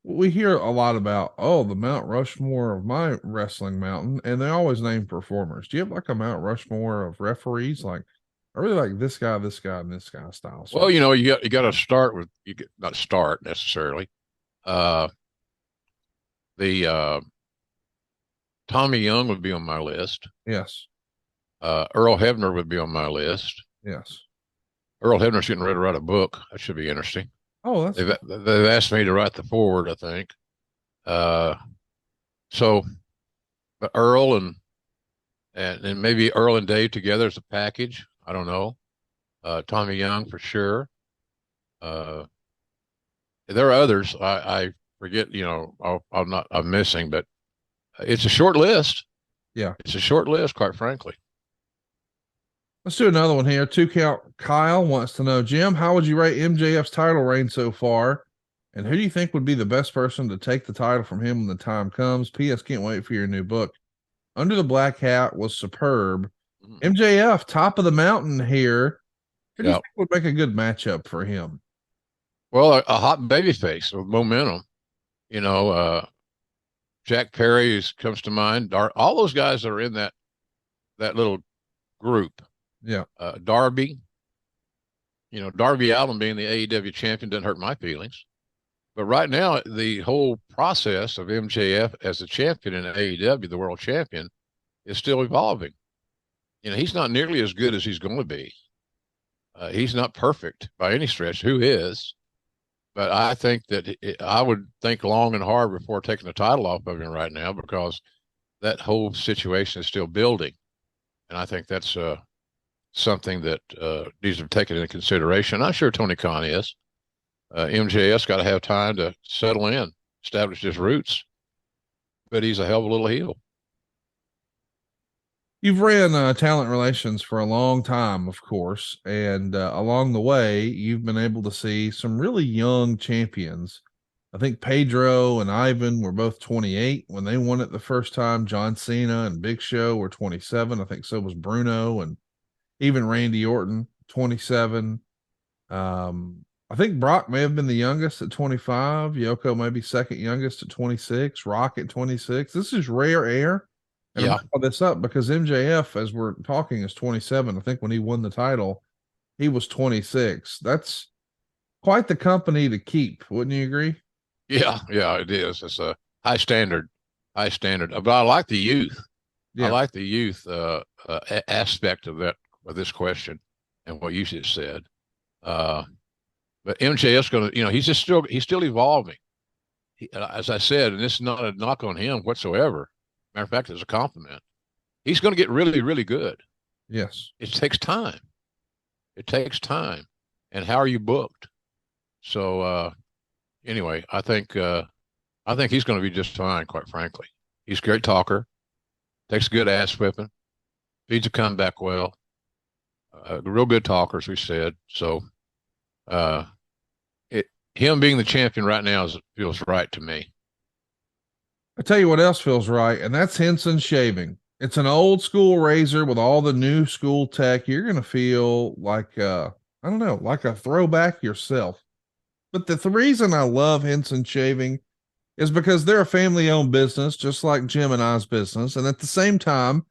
we hear a lot about, oh, the Mount Rushmore of my wrestling mountain, and they always name performers. Do you have like a Mount Rushmore of referees? Like, I really like this guy, and this guy style. Well, you got to start with not start necessarily. Uh, the Tommy Young would be on my list. Yes. Earl Hebner would be on my list. Yes. Earl Hebner's getting ready to write a book. That should be interesting. Oh, that's They've asked me to write the foreword, I think. So, but Earl and maybe Earl and Dave together as a package. I don't know. Tommy Young for sure. There are others. I forget. I'm missing, but it's a short list. yeah. It's a short list, quite frankly. Let's do another one here. 2 Count Kyle wants to know, Jim, how would you rate MJF's title reign so far? And who do you think would be the best person to take the title from him when the time comes? P.S. Can't wait for your new book. Under the Black Hat was superb. MJF, top of the mountain here. Who do you think would make a good matchup for him? Well, a hot babyface with momentum. Jack Perry comes to mind. All those guys that are in that little group. Yeah. Darby. Darby Allin being the AEW champion doesn't hurt my feelings. But right now, the whole process of MJF as the champion in AEW, the world champion, is still evolving. He's not nearly as good as he's going to be. He's not perfect by any stretch. Who is? But I think that I would think long and hard before taking the title off of him right now, because that whole situation is still building. And I think that's something that needs to be taken into consideration. I'm sure Tony Khan is. MJF's got to have time to settle in, establish his roots. But he's a hell of a little heel. You've ran talent relations for a long time, of course, and along the way, you've been able to see some really young champions. I think Pedro and Ivan were both 28 when they won it the first time. John Cena and Big Show were 27. I think so was Bruno, and even Randy Orton, 27. I think Brock may have been the youngest at 25. Yoko may be second youngest at 26. Rock at 26. This is rare air. And I'm Yeah. going to this up because MJF, as we're talking, is 27. I think when he won the title, he was 26. That's quite the company to keep. Wouldn't you agree? Yeah. Yeah, it is. It's a high standard, high standard. But I like the youth. I Yeah. like the youth aspect of this question and what you just said. But MJF's going to, he's still evolving. As I said, and this is not a knock on him whatsoever. Matter of fact, it's a compliment. He's going to get really, really good. Yes. It takes time. It takes time. And how are you booked? So anyway, I think he's going to be just fine, quite frankly. He's a great talker, takes a good ass whipping, feeds a comeback well. Real good talker, as we said. So him being the champion right now feels right to me. I tell you what else feels right, and that's Henson shaving. It's an old school razor with all the new school tech. You're going to feel like, I don't know, like a throwback yourself. But the reason I love Henson shaving is because they're a family owned business, just like Jim and I's business. And at the same time,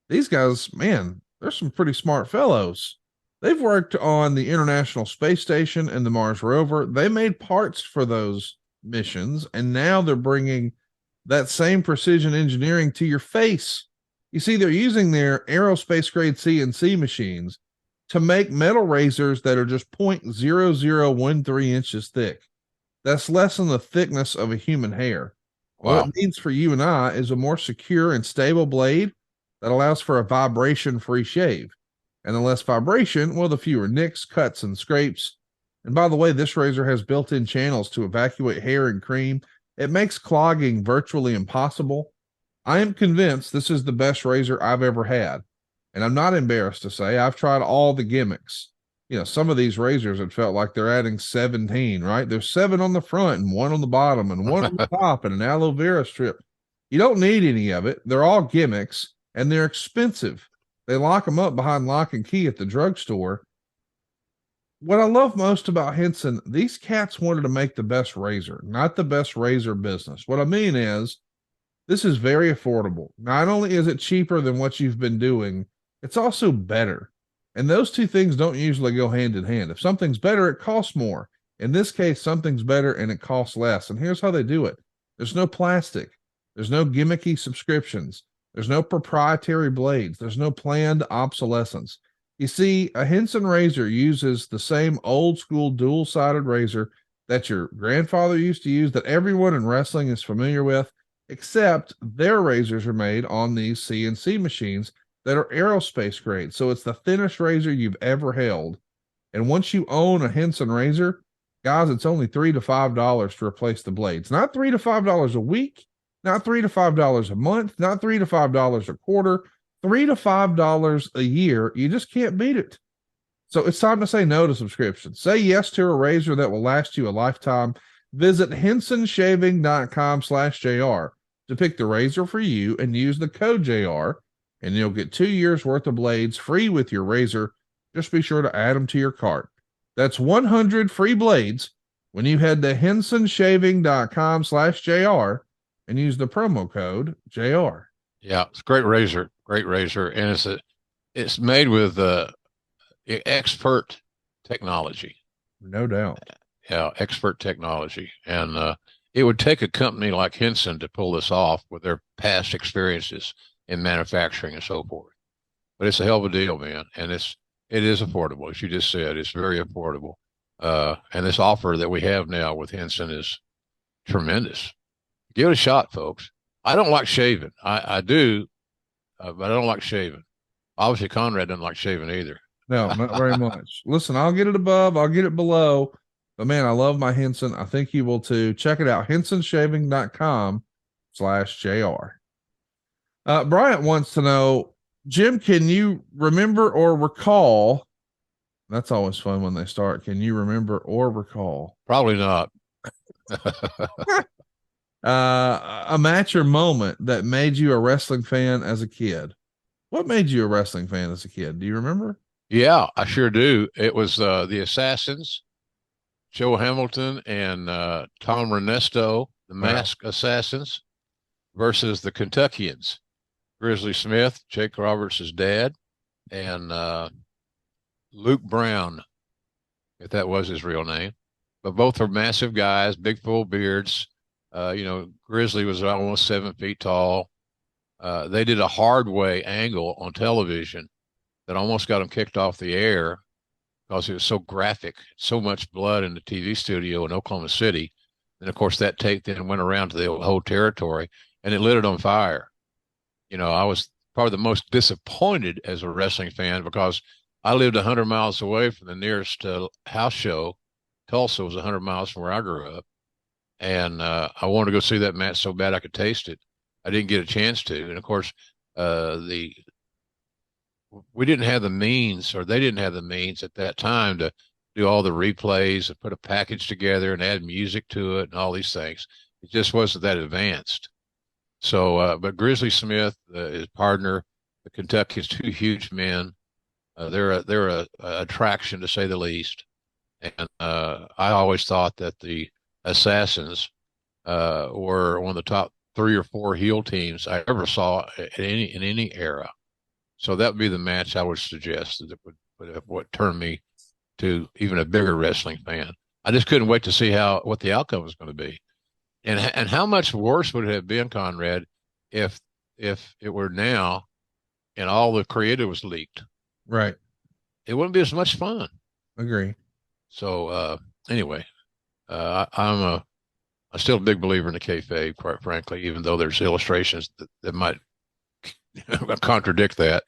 these guys, man, they're some pretty smart fellows. They've worked on the International Space Station and the Mars rover. They made parts for those missions, and now they're bringing that same precision engineering to your face. You see, they're using their aerospace grade CNC machines to make metal razors that are just 0.0013 inches thick. That's less than the thickness of a human hair. Wow. What it means for you and I is a more secure and stable blade that allows for a vibration-free shave. And the less vibration, well, the fewer nicks, cuts, and scrapes. And by the way, this razor has built-in channels to evacuate hair and cream. It makes clogging virtually impossible. I am convinced this is the best razor I've ever had. And I'm not embarrassed to say I've tried all the gimmicks. Some of these razors, it felt like they're adding 17, right? There's 7 on the front and 1 on the bottom and 1 on the top and an aloe vera strip. You don't need any of it. They're all gimmicks and they're expensive. They lock them up behind lock and key at the drugstore. What I love most about Henson, these cats wanted to make the best razor, not the best razor business. What I mean is, this is very affordable. Not only is it cheaper than what you've been doing, it's also better. And those two things don't usually go hand in hand. If something's better, it costs more. In this case, something's better and it costs less. And here's how they do it. There's no plastic. There's no gimmicky subscriptions. There's no proprietary blades. There's no planned obsolescence. You see, a Henson razor uses the same old school dual-sided razor that your grandfather used to use, that everyone in wrestling is familiar with, except their razors are made on these CNC machines that are aerospace grade. So it's the thinnest razor you've ever held. And once you own a Henson razor, guys, it's only $3 to $5 to replace the blades. Not $3 to $5 a week, not $3 to $5 a month, not $3 to $5 a quarter, $3 to $5 a year. You just can't beat it. So it's time to say no to subscriptions. Say yes to a razor that will last you a lifetime. Visit hensonshaving.com/JR to pick the razor for you and use the code JR, and you'll get 2 years worth of blades free with your razor. Just be sure to add them to your cart. That's 100 free blades when you head to hensonshaving.com/JR and use the promo code JR. Yeah, it's a great razor, and it's made with expert technology. No doubt. Yeah, expert technology, and it would take a company like Henson to pull this off with their past experiences in manufacturing and so forth. But it's a hell of a deal, man, and it is affordable, as you just said. It's very affordable, and this offer that we have now with Henson is tremendous. Give it a shot, folks. I don't like shaving. I do, but I don't like shaving. Obviously, Conrad doesn't like shaving either. No, not very much. Listen, I'll get it above, I'll get it below. But man, I love my Henson. I think you will too. Check it out, hensonshaving.com/JR. Bryant wants to know, Jim, can you remember or recall? That's always fun when they start. Can you remember or recall? Probably not. A match or moment that made you a wrestling fan as a kid. What made you a wrestling fan as a kid? Do you remember? Yeah, I sure do. It was the Assassins Joe Hamilton and Tom Ernesto, the Wow. Masked Assassins, versus the Kentuckians, Grizzly Smith, Jake Roberts' dad, and Luke Brown, if that was his real name. But both are massive guys, big full beards. Grizzly was almost 7 feet tall. They did a hard way angle on television that almost got him kicked off the air because it was so graphic, so much blood in the TV studio in Oklahoma City. And of course, that tape then went around to the whole territory and it lit it on fire. I was probably the most disappointed as a wrestling fan because I lived 100 miles away from the nearest house show. Tulsa was 100 miles from where I grew up. And I wanted to go see that match so bad I could taste it. I didn't get a chance to. And of course, we didn't have the means, or they didn't have the means at that time to do all the replays and put a package together and add music to it and all these things. It just wasn't that advanced. So, but Grizzly Smith, his partner, the Kentuckians, two huge men. They're a attraction to say the least. And I always thought that the Assassins were one of the top 3 or 4 heel teams I ever saw in any era. So that would be the match I would suggest that would what turned me to even a bigger wrestling fan. I just couldn't wait to see what the outcome was going to be, and how much worse would it have been, Conrad, if it were now, and all the creative was leaked. Right. It wouldn't be as much fun. Agree. So anyway, I'm still a big believer in the kayfabe, quite frankly, even though there's illustrations that might contradict that.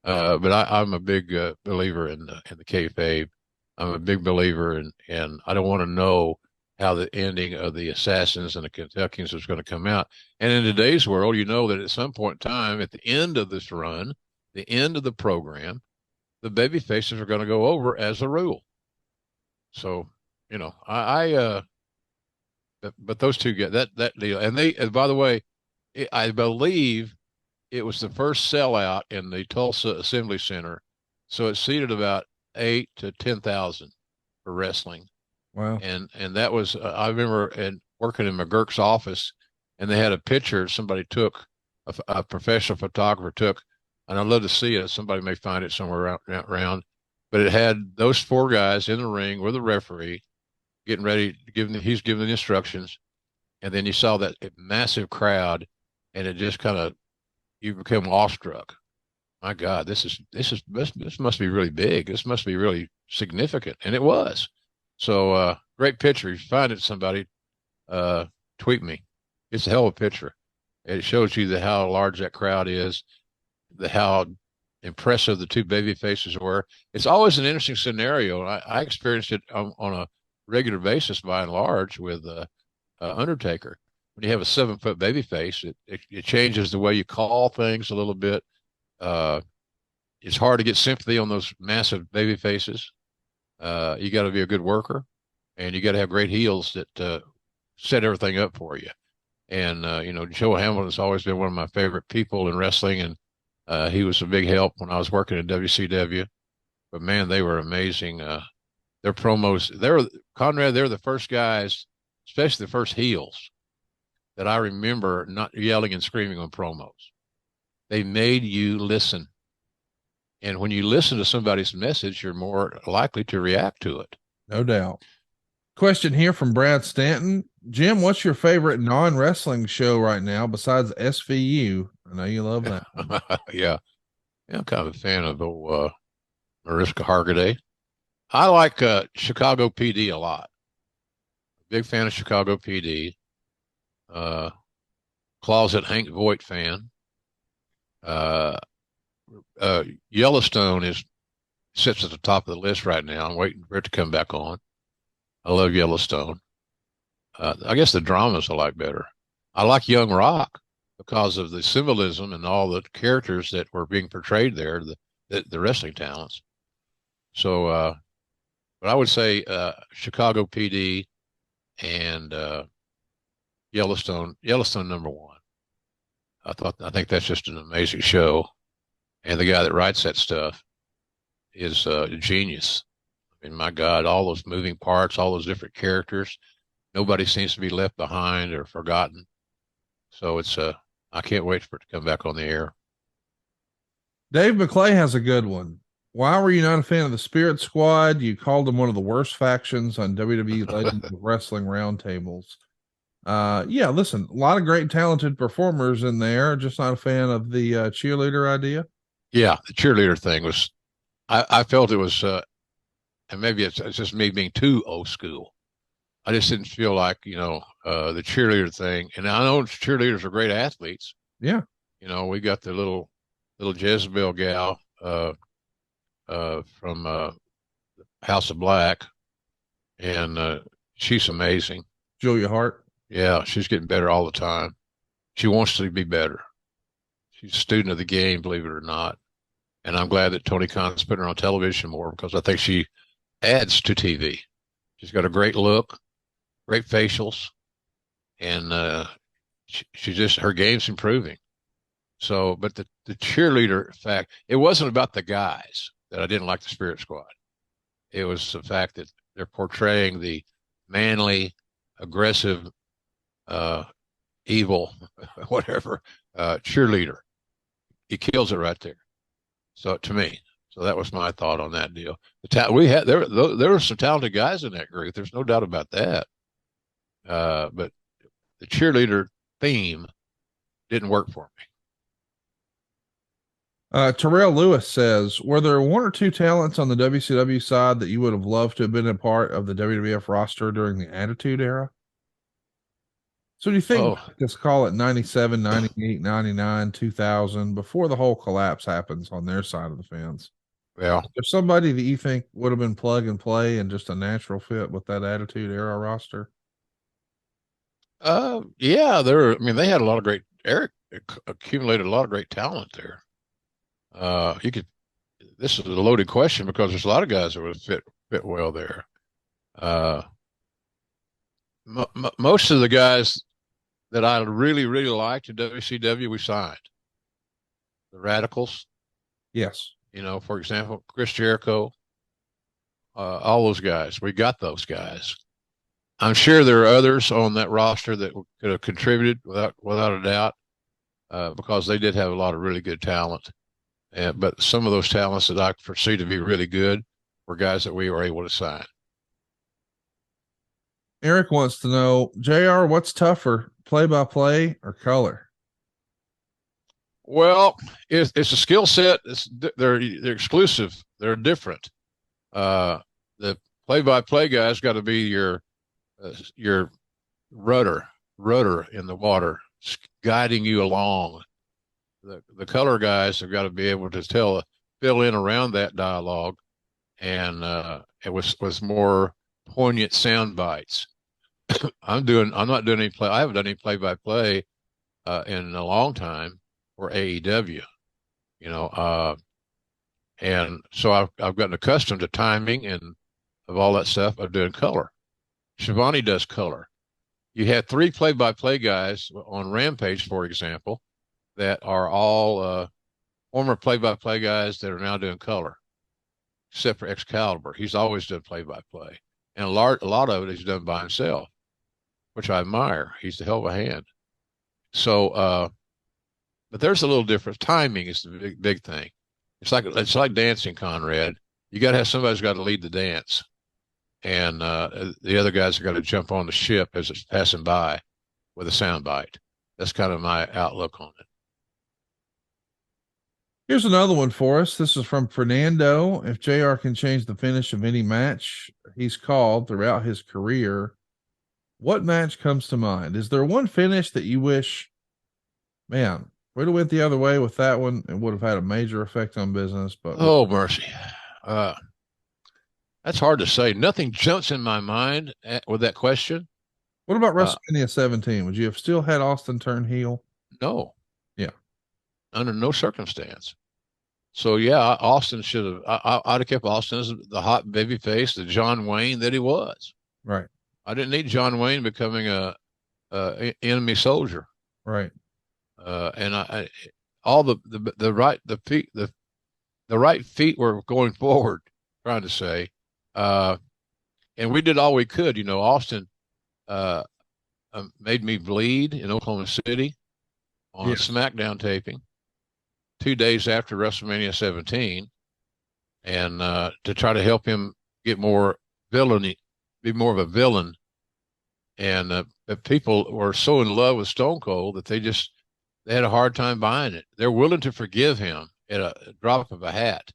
But I'm a big believer in the kayfabe. I'm a big believer and I don't want to know how the ending of the Assassins and the Kentuckians was going to come out. And in today's world, that at some point in time, at the end of this run, the end of the program, the baby faces are going to go over as a rule. So, but those two get that deal. And by the way, I believe it was the first sellout in the Tulsa Assembly Center. So it seated about 8 to 10,000 for wrestling. Wow. And that was, I remember working in McGurk's office, and they had a picture somebody took, a professional photographer took, and I'd love to see it. Somebody may find it somewhere around, but it had those 4 guys in the ring with a referee getting ready to he's giving the instructions. And then you saw that massive crowd, and it just you become awestruck. My God, this must be really big. This must be really significant. And it was. So, great picture. If you find it, somebody, tweet me. It's a hell of a picture. It shows you how large that crowd is, how impressive the 2 baby faces were. It's always an interesting scenario. I experienced it on a regular basis by and large with Undertaker. When you have a 7-foot baby face, it changes the way you call things a little bit. It's hard to get sympathy on those massive baby faces. You got to be a good worker, and you got to have great heels that set everything up for you. And Joe Hamilton's always been one of my favorite people in wrestling, and he was a big help when I was working at WCW. But man, they were amazing. Their promos, Conrad, they're the first guys, especially the first heels, that I remember not yelling and screaming on promos. They made you listen. And when you listen to somebody's message, you're more likely to react to it. No doubt. Question here from Brad Stanton. Jim, what's your favorite non-wrestling show right now besides SVU? I know you love that. Yeah. I'm kind of a fan of Mariska Hargitay. I like Chicago PD a lot. Big fan of Chicago PD. Closet Hank Voight fan. Yellowstone sits at the top of the list right now. I'm waiting for it to come back on. I love Yellowstone. I guess the drama's a lot better. I like Young Rock because of the symbolism and all the characters that were being portrayed there, the wrestling talents. So, but I would say Chicago PD and Yellowstone number 1. I think that's just an amazing show. And the guy that writes that stuff is a genius. I mean, my God, all those moving parts, all those different characters, nobody seems to be left behind or forgotten. So it's I can't wait for it to come back on the air. Dave McClay has a good one. Why were you not a fan of the Spirit Squad? You called them one of the worst factions on WWE Legends of Wrestling roundtables. Yeah, listen, a lot of great, talented performers in there. Just not a fan of the cheerleader idea. Yeah, the cheerleader thing was, I felt it was, and maybe it's just me being too old school. I just didn't feel like, the cheerleader thing. And I know cheerleaders are great athletes. Yeah. We got the little Jezebel gal from House of Black, and she's amazing. Julia Hart. Yeah, she's getting better all the time. She wants to be better. She's a student of the game, believe it or not. And I'm glad that Tony Khan's putting her on television more, because I think she adds to TV. She's got a great look, great facials, and she just, her game's improving. So, but the cheerleader fact, it wasn't about the guys that I didn't like the Spirit Squad. It was the fact that they're portraying the manly, aggressive, evil, whatever, cheerleader. He kills it right there. So to me, so that was my thought on that deal. We had there were some talented guys in that group. There's no doubt about that. But the cheerleader theme didn't work for me. Terrell Lewis says, were there one or two talents on the WCW side that you would have loved to have been a part of the WWF roster during the Attitude Era? So do you think, let's call it 97, 98, 99, 2000, before the whole collapse happens on their side of the fence? Yeah. There's somebody that you think would have been plug and play and just a natural fit with that Attitude Era roster? Yeah, they had a lot of great, Eric accumulated a lot of great talent there. This is a loaded question because there's a lot of guys that would fit well there. Most of the guys that I really, really liked in WCW, we signed. The Radicals. Yes. For example, Chris Jericho, all those guys. We got those guys. I'm sure there are others on that roster that could have contributed without a doubt, because they did have a lot of really good talent. But some of those talents that I foresee to be really good were guys that we were able to sign. Eric wants to know, JR, what's tougher, play-by-play or color? Well, it's a skill set. They're exclusive. They're different. The play-by-play guy's got to be your rudder in the water, guiding you along. The color guys have got to be able to fill in around that dialogue, and it was more poignant sound bites. I'm not doing any play. I haven't done any play-by-play in a long time for AEW, and so I've gotten accustomed to timing and of all that stuff of doing color. Shivani does color. You had 3 play-by-play guys on Rampage, for example, that are all former play-by-play guys that are now doing color, except for Excalibur. He's always done play-by-play, and a lot of it he's done by himself, which I admire. He's a hell of a hand. So, but there's a little difference. Timing is the big thing. It's like dancing, Conrad. You got to have somebody who's got to lead the dance, and the other guys have got to jump on the ship as it's passing by with a sound bite. That's kind of my outlook on it. Here's another one for us. This is from Fernando. If JR can change the finish of any match he's called throughout his career, what match comes to mind? Is there one finish that you wish, man, we'd have went the other way with that one and would have had a major effect on business? But oh, mercy. That's hard to say. Nothing jumps in my mind with that question. What about WrestleMania 17? Would you have still had Austin turn heel? No. Yeah. Under no circumstance. So yeah, Austin should have. I'd have kept Austin as the hot baby face, the John Wayne that he was. Right. I didn't need John Wayne becoming a enemy soldier. Right. And all the right feet were going forward. Trying to say, And we did all we could. Austin uh, made me bleed in Oklahoma City on a Yes. SmackDown taping 2 days after WrestleMania 17, and to try to help him get more villainy, be more of a villain. And people were so in love with Stone Cold that they had a hard time buying it. They're willing to forgive him at a drop of a hat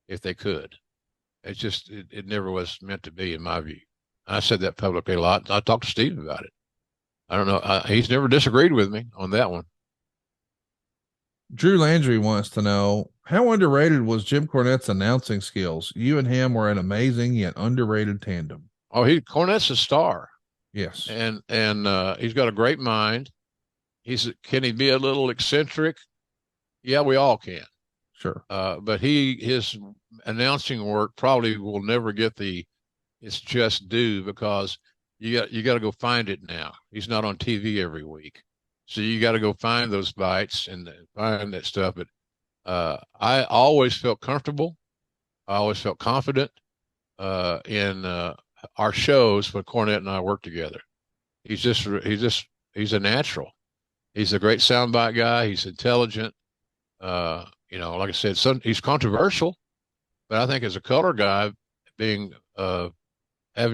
if they could. It's just it never was meant to be, in my view. I said that publicly a lot. I talked to Steve about it. I don't know. He's never disagreed with me on that one. Drew Landry wants to know, how underrated was Jim Cornette's announcing skills? You and him were an amazing yet underrated tandem. Oh, Cornette's a star. Yes. And he's got a great mind. Can he be a little eccentric? Yeah, we all can. Sure. But his announcing work probably will never get its just due, because you got to go find it now. He's not on TV every week, so you got to go find those bites and find that stuff. But I always felt comfortable. I always felt confident in our shows when Cornette and I worked together. He's a natural. He's a great soundbite guy. He's intelligent. Like I said, he's controversial, but I think as a color guy, having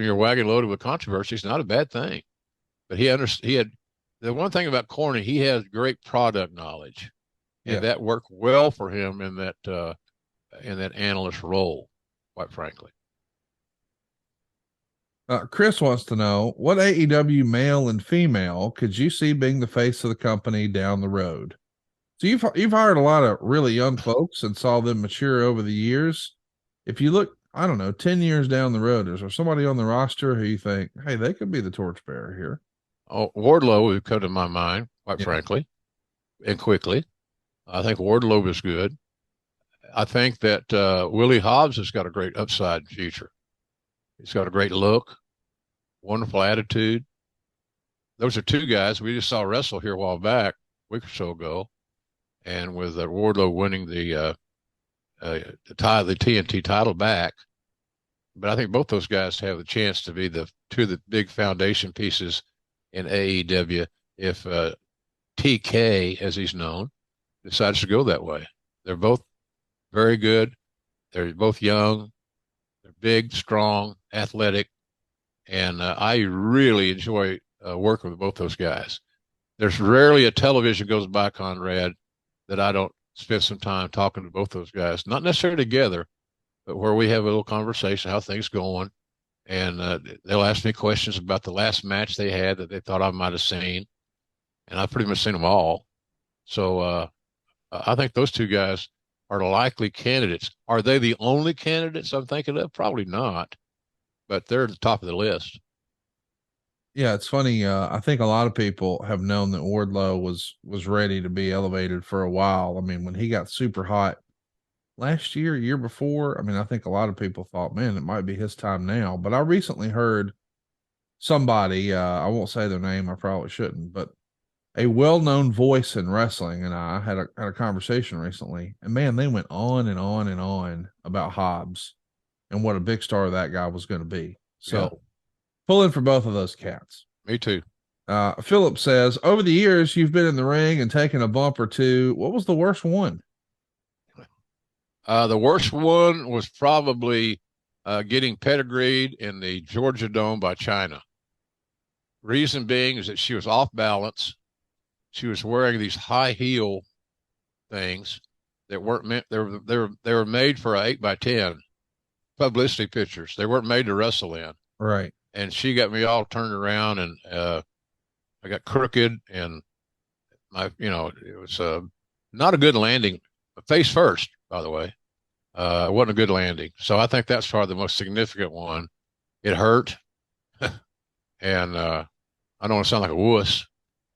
your wagon loaded with controversy is not a bad thing. But he had the one thing about Corny, he has great product knowledge, and that worked well for him in that analyst role, quite frankly. Chris wants to know, what AEW male and female could you see being the face of the company down the road? So you've hired a lot of really young folks and saw them mature over the years. If you look, I don't know, 10 years down the road, is there somebody on the roster who you think, hey, they could be the torchbearer here? Oh, Wardlow would come to my mind, quite frankly, and quickly. I think Wardlow is good. I think that Willie Hobbs has got a great upside future. He's got a great look, wonderful attitude. Those are two guys we just saw wrestle here a while back, a week or so ago, and with Wardlow winning the TNT title back. But I think both those guys have the chance to be two of the big foundation pieces in AEW if TK, as he's known, decides to go that way. They're both very good. They're both young. They're big, strong, athletic, and I really enjoy working with both those guys. There's rarely a television goes by, Conrad, that I don't spend some time talking to both those guys, not necessarily together, but where we have a little conversation, how things going, and they'll ask me questions about the last match they had that they thought I might have seen, and I've pretty much seen them all. So I think those two guys are likely candidates. Are they the only candidates I'm thinking of? Probably not, but they're at the top of the list. Yeah, it's funny. I think a lot of people have known that Wardlow was ready to be elevated for a while. I mean, when he got super hot last year before, I mean, I think a lot of people thought, man, it might be his time now. But I recently heard somebody, I won't say their name, I probably shouldn't, but a well-known voice in wrestling, and I had a conversation recently, and man, they went on and on and on about Hobbs and what a big star that guy was going to be. So pulling for both of those cats. Me too. Philip says, over the years, you've been in the ring and taken a bump or two. What was the worst one? The worst one was probably getting pedigreed in the Georgia Dome by China. Reason being is that she was off balance. She was wearing these high heel things that weren't meant. They were made for 8x10 publicity pictures. They weren't made to wrestle in. Right. And she got me all turned around, and I got crooked, and it was not a good landing. Face first, by the way. It wasn't a good landing. So I think that's probably the most significant one. It hurt. And I don't want to sound like a wuss,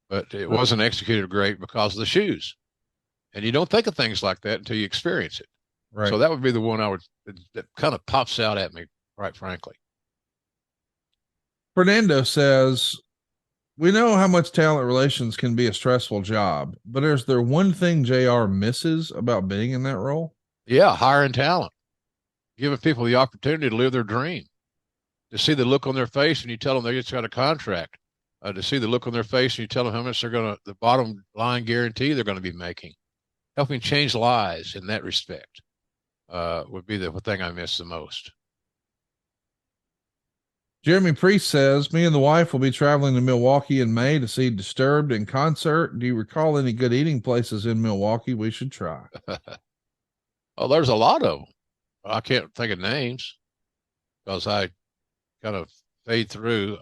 but it wasn't executed great because of the shoes. And you don't think of things like that until you experience it. Right. So that would be the one that kind of pops out at me, quite frankly. Fernando says, we know how much talent relations can be a stressful job, but is there one thing JR misses about being in that role? Yeah, hiring talent, giving people the opportunity to live their dream. to see the look on their face when you tell them they just got a contract, to see the look on their face and you tell them how much the bottom line guarantee they're going to be making. Helping change lives in that respect would be the thing I miss the most. Jeremy Priest says, me and the wife will be traveling to Milwaukee in May to see Disturbed in concert. Do you recall any good eating places in Milwaukee we should try? Oh, there's a lot of them. I can't think of names because I kind of fade through.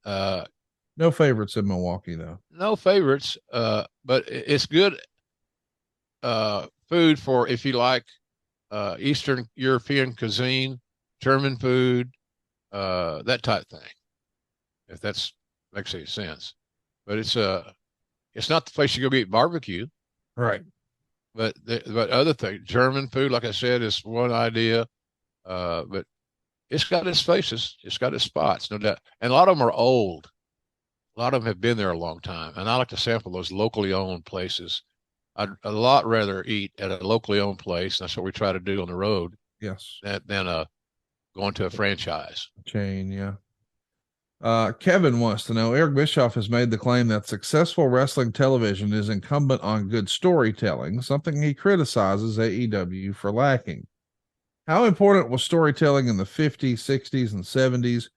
No favorites in Milwaukee, though. No favorites, but it's good food for if you like Eastern European cuisine, German food, that type of thing, if that's makes any sense. But it's not the place you go eat barbecue, Right. but other things, German food, like I said, is one idea. But it's got its places, it's got its spots, no doubt, and a lot of them are old. A lot of them have been there a long time, and I like to sample those locally owned places. I'd a lot rather eat at a locally owned place. That's what we try to do on the road. Yes. Than going to a franchise. Chain, yeah. Kevin wants to know, Eric Bischoff has made the claim that successful wrestling television is incumbent on good storytelling, something he criticizes AEW for lacking. How important was storytelling in the 50s, 60s, and 70s?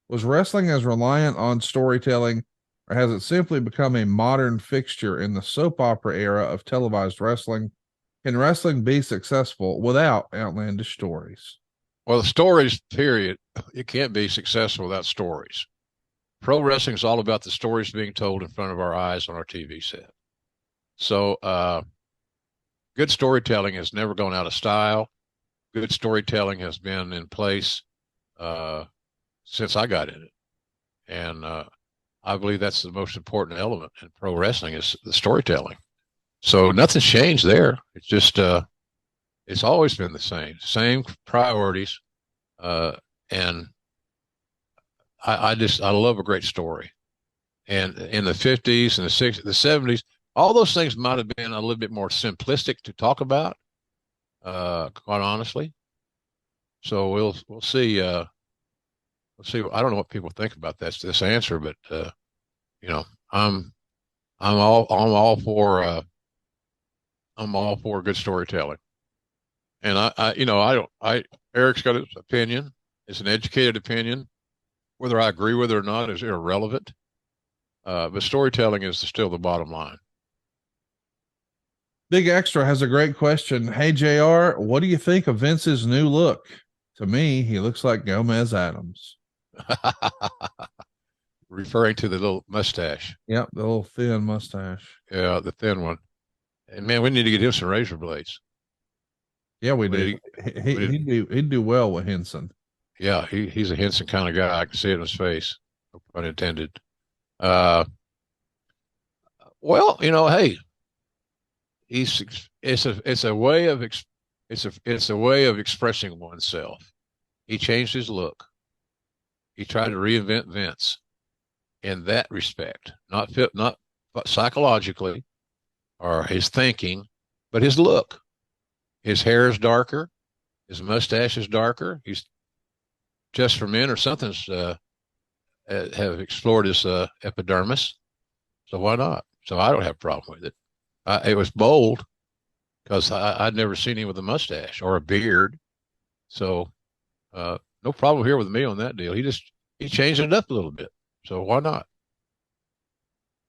Was wrestling as reliant on storytelling, or has it simply become a modern fixture in the soap opera era of televised wrestling? Can wrestling be successful without outlandish stories? Well, the stories, period. It can't be successful without stories. Pro wrestling is all about the stories being told in front of our eyes on our TV set. So, good storytelling has never gone out of style. Good storytelling has been in place since I got in it. And I believe that's the most important element in pro wrestling is the storytelling. So nothing's changed there. It's just it's always been the same priorities. And I love a great story. And in the 50s and the 60s, the 70s, all those things might have been a little bit more simplistic to talk about, quite honestly. So we'll see. We'll see. I don't know what people think about this answer, but I'm all for good storytelling. And Eric's got his opinion. It's an educated opinion. Whether I agree with it or not is irrelevant. But storytelling is still the bottom line. Big Extra has a great question. Hey, JR, what do you think of Vince's new look? To me, he looks like Gomez Adams. Referring to the little mustache. Yep, the little thin mustache. Yeah, the thin one. And man, we need to get him some razor blades. Yeah, we do. He'd do well with Henson. Yeah, he's a Henson kind of guy. I can see it in his face. No pun intended. Well, hey, it's a way of expressing oneself. He changed his look. He tried to reinvent Vince in that respect, not psychologically or his thinking, but his look. His hair is darker. His mustache is darker. He's Just for Men or something's have explored his epidermis. So why not? So I don't have a problem with it. It was bold because I'd never seen him with a mustache or a beard. So no problem here with me on that deal. He changed it up a little bit. So why not?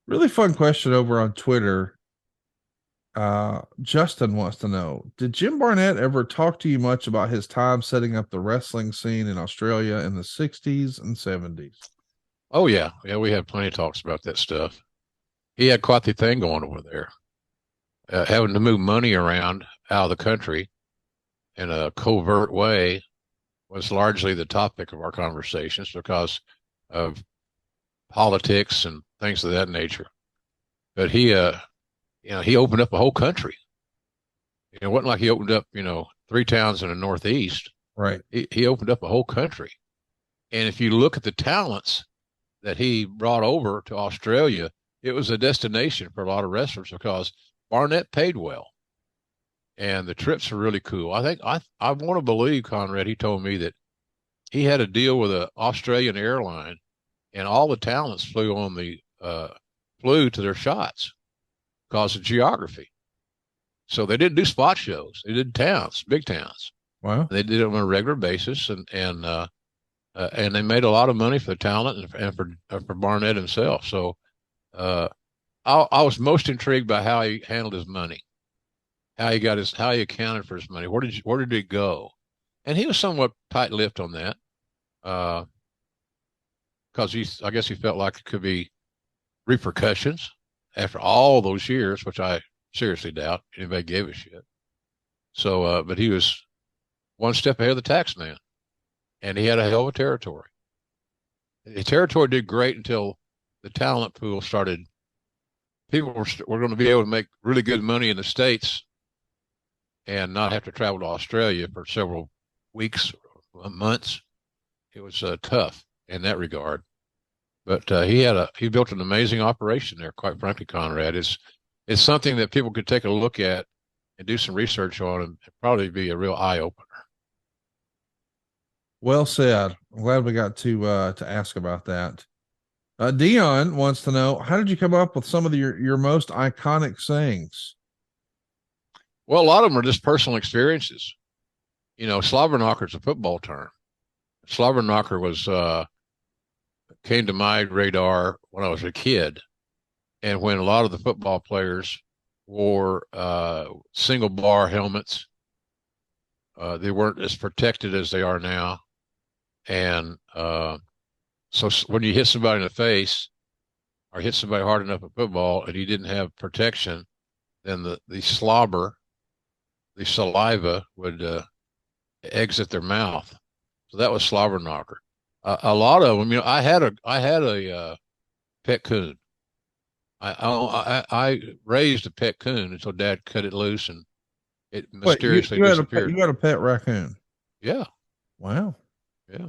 Really fun question over on Twitter. Justin wants to know, did Jim Barnett ever talk to you much about his time setting up the wrestling scene in Australia in the 60s and 70s? Oh, yeah. Yeah, we had plenty of talks about that stuff. He had quite the thing going over there. Having to move money around out of the country in a covert way was largely the topic of our conversations because of politics and things of that nature. But he opened up a whole country. It wasn't like he opened up, 3 towns in the Northeast. Right. He opened up a whole country. And if you look at the talents that he brought over to Australia, it was a destination for a lot of wrestlers because Barnett paid well. And the trips were really cool. I think I want to believe, Conrad, he told me that he had a deal with an Australian airline, and all the talents flew to their shots because of geography. So they didn't do spot shows; they did towns, big towns. Wow. They did it on a regular basis, and they made a lot of money for the talent and for Barnett himself. So I was most intrigued by how he handled his money, how he accounted for his money. Where did it go? And he was somewhat tight-lipped on that, because I guess he felt like it could be repercussions after all those years, which I seriously doubt anybody gave a shit. So, but he was one step ahead of the tax man, and he had a hell of a territory. The territory did great until the talent pool started. People were going to be able to make really good money in the States and not have to travel to Australia for several weeks, months. It was tough in that regard. But he built an amazing operation there. Quite frankly, Conrad, it's something that people could take a look at and do some research on, and probably be a real eye opener. Well said. I'm glad we got to ask about that. Dion wants to know, how did you come up with some of your most iconic sayings? Well, a lot of them are just personal experiences. You know, slobberknocker is a football term. Slobberknocker came to my radar when I was a kid, and when a lot of the football players wore single bar helmets, they weren't as protected as they are now, and so when you hit somebody in the face or hit somebody hard enough at football and you didn't have protection, then the saliva would exit their mouth. So that was slobberknocker. A lot of them, you know, I had a pet coon. I raised a pet coon until Dad cut it loose and it mysteriously disappeared. You had a pet raccoon? Yeah. Wow. Yeah.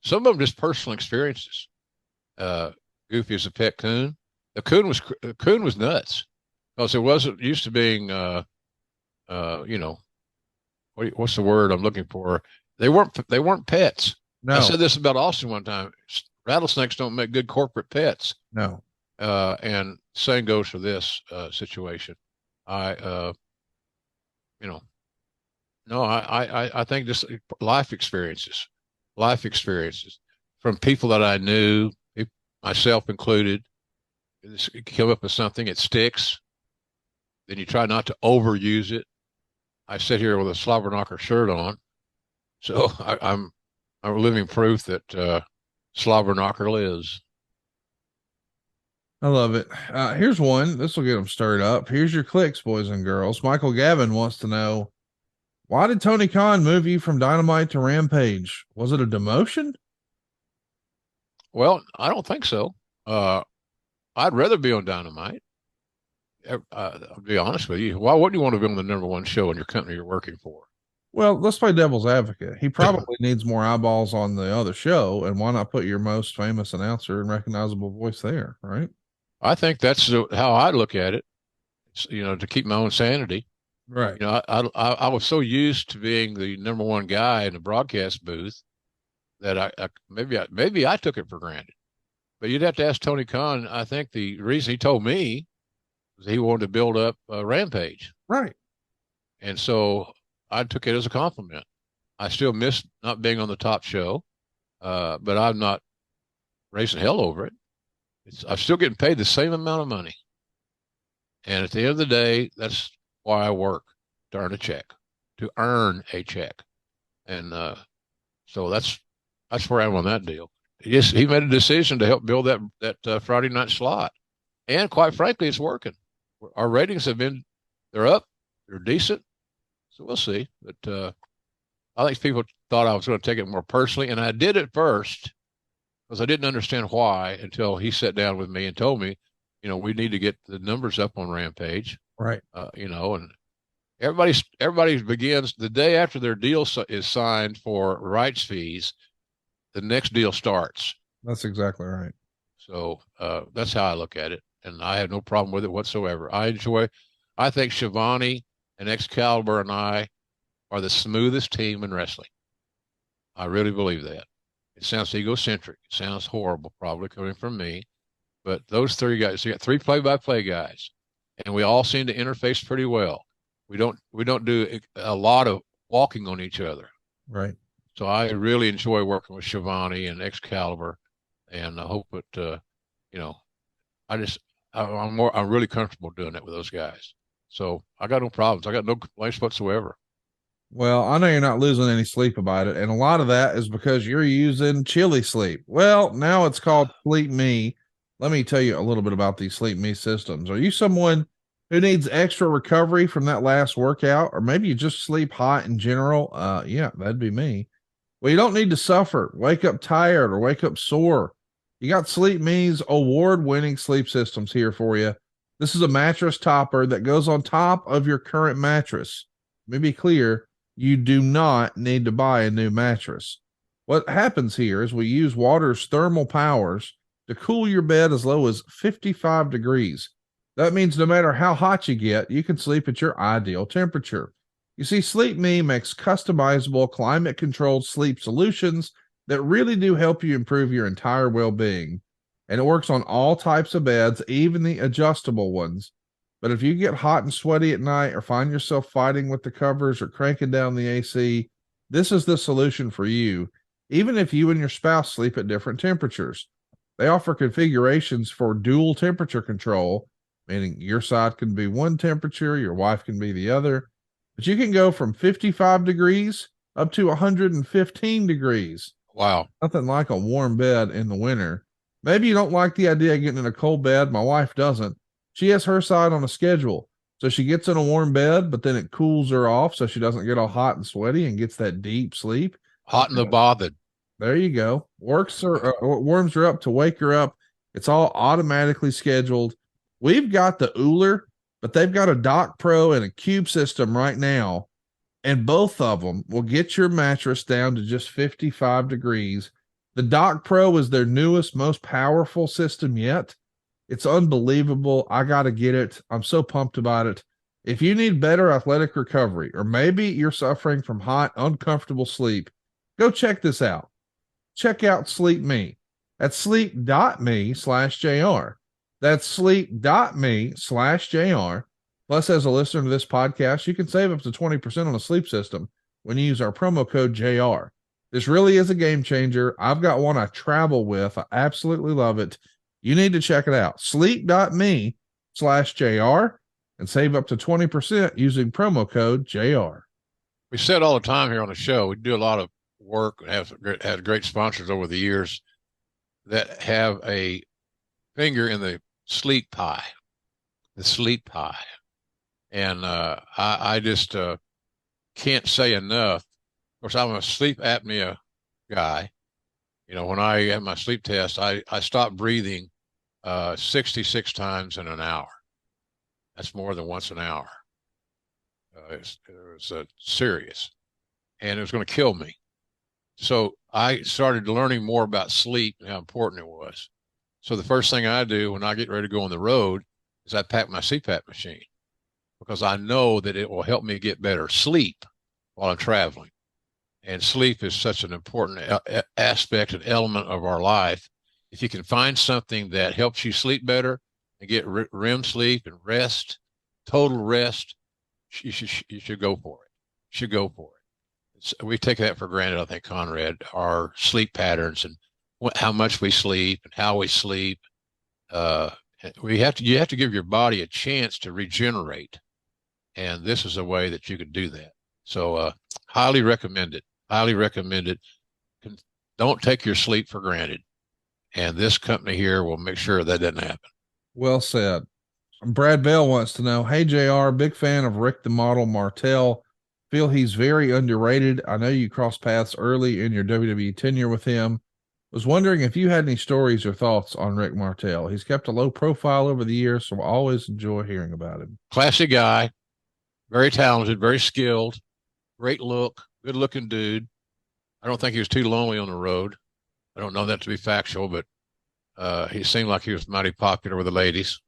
Some of them just personal experiences. Goofy as a pet coon. The coon was nuts because it wasn't used to being, you know, what's the word I'm looking for? They weren't pets. No. I said this about Austin one time. Rattlesnakes don't make good corporate pets. No. And same goes for this situation. You know, no, I think just life experiences from people that I knew, myself included. You come up with something, it sticks. Then you try not to overuse it. I sit here with a slobberknocker shirt on, so I'm living proof that slobberknocker lives. I love it. Here's one. This will get them stirred up. Here's your clicks, boys and girls. Michael Gavin wants to know, why did Tony Khan move you from Dynamite to Rampage? Was it a demotion? Well, I don't think so. I'd rather be on Dynamite. I'll be honest with you. Why wouldn't you want to be on the number one show in your company you're working for? Well, let's play devil's advocate. He probably needs more eyeballs on the other show, and why not put your most famous announcer and recognizable voice there, right? I think that's how I look at it. You know, to keep my own sanity. Right. You know, I was so used to being the number one guy in the broadcast booth that maybe I took it for granted. But you'd have to ask Tony Khan. I think the reason he told me was he wanted to build up Rampage. Right. And so I took it as a compliment. I still miss not being on the top show, but I'm not raising hell over it. I'm still getting paid the same amount of money. And at the end of the day, that's why I work, to earn a check, And so that's where I am on that deal. He made a decision to help build that Friday night slot. And quite frankly, it's working. Our ratings they're up, they're decent. So we'll see. But I think people thought I was going to take it more personally. And I did at first because I didn't understand why until he sat down with me and told me, you know, we need to get the numbers up on Rampage. Right. You know, and everybody begins the day after their deal is signed for rights fees. The next deal starts. That's exactly right. So that's how I look at it. And I have no problem with it whatsoever. I think Shivani and Excalibur and I are the smoothest team in wrestling. I really believe that. It sounds egocentric. It sounds horrible, probably coming from me. But those three guys, you got three play-by-play guys, and we all seem to interface pretty well. We don't do a lot of walking on each other. Right. So I really enjoy working with Shivani and Excalibur, and I hope that I'm really comfortable doing it with those guys. So I got no problems. I got no complaints whatsoever. Well, I know you're not losing any sleep about it, and a lot of that is because you're using Chili Sleep. Well, now it's called Sleep Me. Let me tell you a little bit about these Sleep Me systems. Are you someone who needs extra recovery from that last workout, or maybe you just sleep hot in general? Yeah, that'd be me. Well, you don't need to suffer, wake up tired, or wake up sore. You got Sleep Me's award-winning sleep systems here for you. This is a mattress topper that goes on top of your current mattress. Let me be clear. You do not need to buy a new mattress. What happens here is we use water's thermal powers to cool your bed as low as 55 degrees. That means no matter how hot you get, you can sleep at your ideal temperature. You see, Sleep Me makes customizable, climate-controlled sleep solutions that really do help you improve your entire well-being. And it works on all types of beds, even the adjustable ones. But if you get hot and sweaty at night or find yourself fighting with the covers or cranking down the AC, this is the solution for you, even if you and your spouse sleep at different temperatures. They offer configurations for dual temperature control, meaning your side can be one temperature, your wife can be the other. But you can go from 55 degrees up to 115 degrees. Wow. Nothing like a warm bed in the winter. Maybe you don't like the idea of getting in a cold bed. My wife doesn't. She has her side on a schedule. So she gets in a warm bed, but then it cools her off so she doesn't get all hot and sweaty and gets that deep sleep. Hot and the bothered. There you go. Warms her up to wake her up. It's all automatically scheduled. We've got the Uller, but they've got a Dock Pro and a Cube system right now. And both of them will get your mattress down to just 55 degrees. The Dock Pro is their newest, most powerful system yet. It's unbelievable. I got to get it. I'm so pumped about it. If you need better athletic recovery, or maybe you're suffering from hot, uncomfortable sleep, go check this out. Check out Sleep Me at sleep.me/JR. That's sleep.me/JR. Plus, as a listener to this podcast, you can save up to 20% on a sleep system when you use our promo code JR. This really is a game changer. I've got one I travel with. I absolutely love it. You need to check it out. Sleep.me/JR and save up to 20% using promo code JR. We said all the time here on the show, we do a lot of work and had great sponsors over the years that have a finger in the sleep pie. And I just can't say enough. Of course, I'm a sleep apnea guy. You know, when I had my sleep test, I stopped breathing 66 times in an hour. That's more than once an hour. It was serious, and it was going to kill me. So I started learning more about sleep and how important it was. So the first thing I do when I get ready to go on the road is I pack my CPAP machine, because I know that it will help me get better sleep while I'm traveling. And sleep is such an important aspect and element of our life. If you can find something that helps you sleep better and get REM sleep and rest, total rest, you should go for it. We take that for granted, I think, Conrad, our sleep patterns and how much we sleep and how we sleep. You have to give your body a chance to regenerate. And this is a way that you can do that. So highly recommend it. Don't take your sleep for granted. And this company here will make sure that doesn't happen. Well said. Brad Bell wants to know, hey, JR, big fan of Rick the Model Martel. Feel he's very underrated. I know you crossed paths early in your WWE tenure with him. Was wondering if you had any stories or thoughts on Rick Martel. He's kept a low profile over the years, so I always enjoy hearing about him. Classy guy, very talented, very skilled, great look, good looking dude. I don't think he was too lonely on the road. I don't know that to be factual, but he seemed like he was mighty popular with the ladies.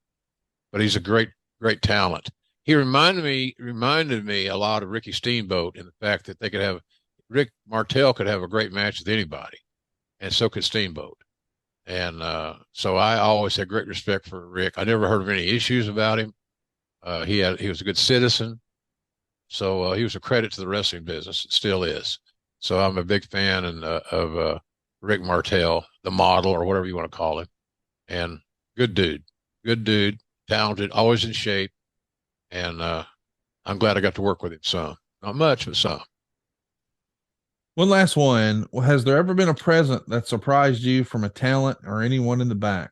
But he's a great talent. He reminded me a lot of Ricky Steamboat in the fact that they could have Rick Martel could have a great match with anybody, and so could Steamboat. And so I always had great respect for Rick. I never heard of any issues about him. He was a good citizen. So he was a credit to the wrestling business. It still is. So I'm a big fan of Rick Martel, the model or whatever you want to call him. And good dude, talented, always in shape. And I'm glad I got to work with him some. Not much, but some. One last one. Has there ever been a present that surprised you from a talent or anyone in the back?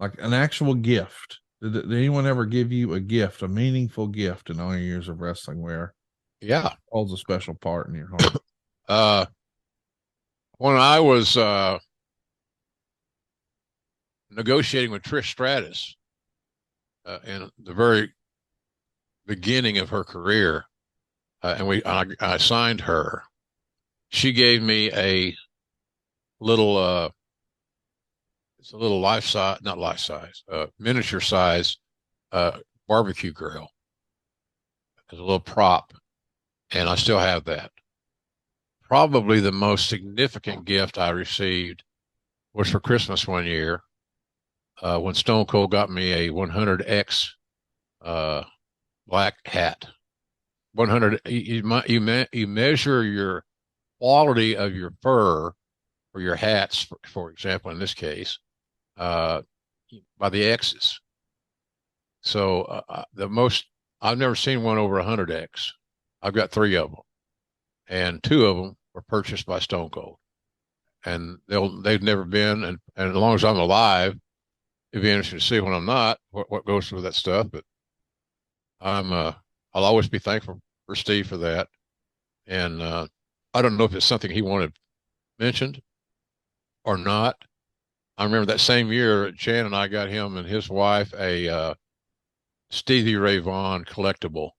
Like an actual gift? Did anyone ever give you a gift, a meaningful gift in all your years of wrestling where Yeah. holds a special part in your heart? When I was negotiating with Trish Stratus in the very beginning of her career, and I signed her, she gave me a little it's a little miniature size barbecue grill as a little prop, and I still have that. Probably the most significant gift I received was for Christmas one year when Stone Cold got me a 100X black hat. 100, you measure your quality of your fur or your hats, for example, in this case, by the X's. So I've never seen one over 100X. I've got 3 of them, and 2 of them were purchased by Stone Cold, and they've never been. And as long as I'm alive, it'd be interesting to see when I'm not what goes through that stuff. But I'll always be thankful for Steve for that. And I don't know if it's something he wanted mentioned or not. I remember that same year, Chan and I got him and his wife a Stevie Ray Vaughan collectible,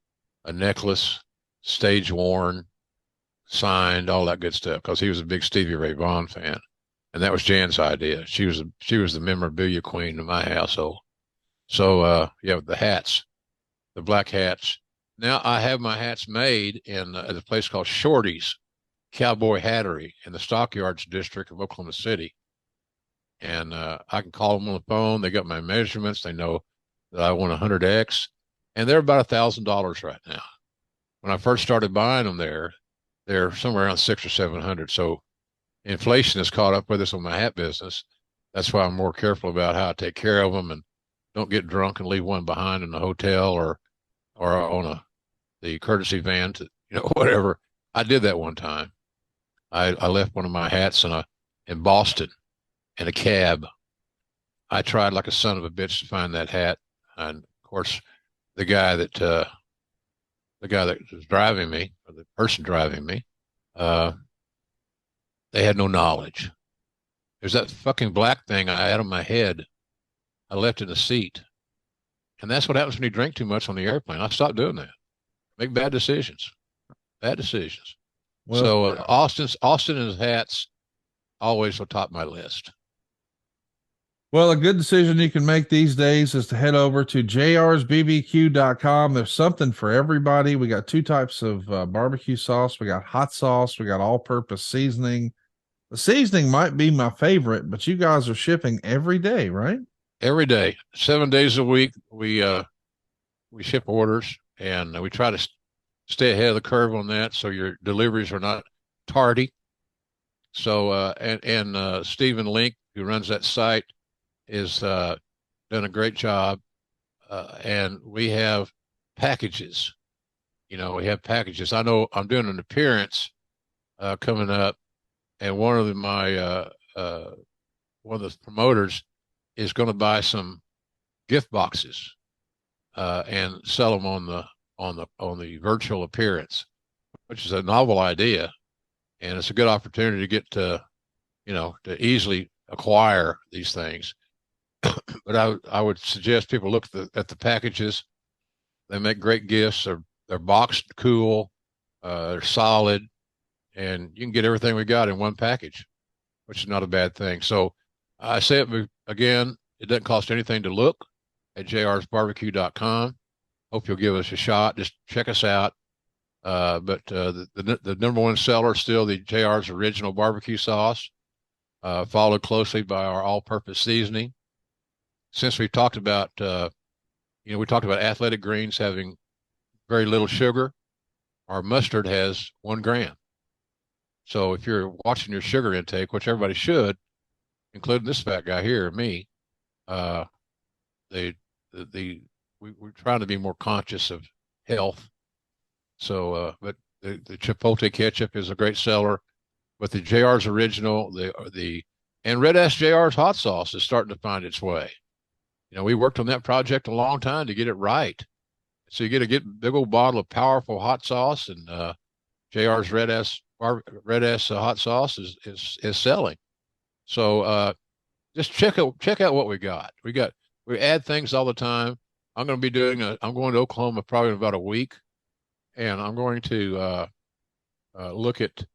a necklace, stage worn, signed, all that good stuff, because he was a big Stevie Ray Vaughan fan, and that was Jan's idea. She was the memorabilia queen of my household. So yeah, the hats, the black hats. Now I have my hats made in at a place called Shorty's Cowboy Hattery in the Stockyards district of Oklahoma City. And I can call them on the phone. They got my measurements. They know that I want 100X, and they're about $1,000 right now. When I first started buying them they're somewhere around 600 or 700. So inflation has caught up with us on my hat business. That's why I'm more careful about how I take care of them and don't get drunk and leave one behind in the hotel or on the courtesy van to, whatever. I did that one time. I left one of my hats in Boston in a cab. I tried like a son of a bitch to find that hat. And of course, the guy that was driving me, or the person driving me, they had no knowledge. There's that fucking black thing I had on my head. I left in the seat. And that's what happens when you drink too much on the airplane. I stopped doing that. Make bad decisions. Bad decisions. Well, so Austin and his hats always will top my list. Well, a good decision you can make these days is to head over to jrsbbq.com. There's something for everybody. We got 2 types of barbecue sauce. We got hot sauce. We got all-purpose seasoning. The seasoning might be my favorite, but you guys are shipping every day, right? Every day, 7 days a week. We ship orders, and we try to stay ahead of the curve on that, so your deliveries are not tardy. So, and Stephen Link, who runs that site, is done a great job. And we have packages. We have packages. I know I'm doing an appearance coming up, and one of the promoters is going to buy some gift boxes and sell them on the virtual appearance, which is a novel idea, and it's a good opportunity to get to easily acquire these things. But I would suggest people look at the packages. They make great gifts. They're boxed cool. They're solid, and you can get everything we got in one package, which is not a bad thing. So I say it again, it doesn't cost anything to look at jrsbarbecue.com. Hope you'll give us a shot. Just check us out. The number one seller is still the JR's original barbecue sauce, followed closely by our all-purpose seasoning. Since we talked about, we talked about athletic greens having very little sugar, our mustard has 1 gram. So if you're watching your sugar intake, which everybody should, including this fat guy here, me, we're trying to be more conscious of health. So, but the Chipotle ketchup is a great seller, but the JR's original, and Red Ass JR's hot sauce is starting to find its way. We worked on that project a long time to get it right. So you get a big old bottle of powerful hot sauce, and JR's Red Ass hot sauce is selling. So just check out what we got. We add things all the time. I'm going to Oklahoma probably in about a week, and I'm going to look at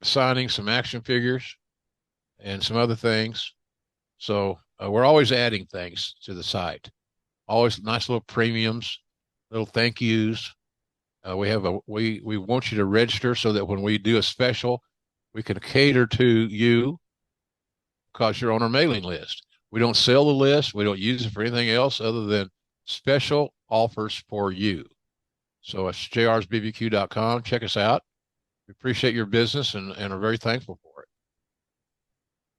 signing some action figures and some other things. So we're always adding things to the site. Always nice little premiums, little thank yous. We want you to register so that when we do a special, we can cater to you because you're on our mailing list. We don't sell the list. We don't use it for anything else other than special offers for you. So it's jrsbbq.com. Check us out. We appreciate your business and are very thankful for it.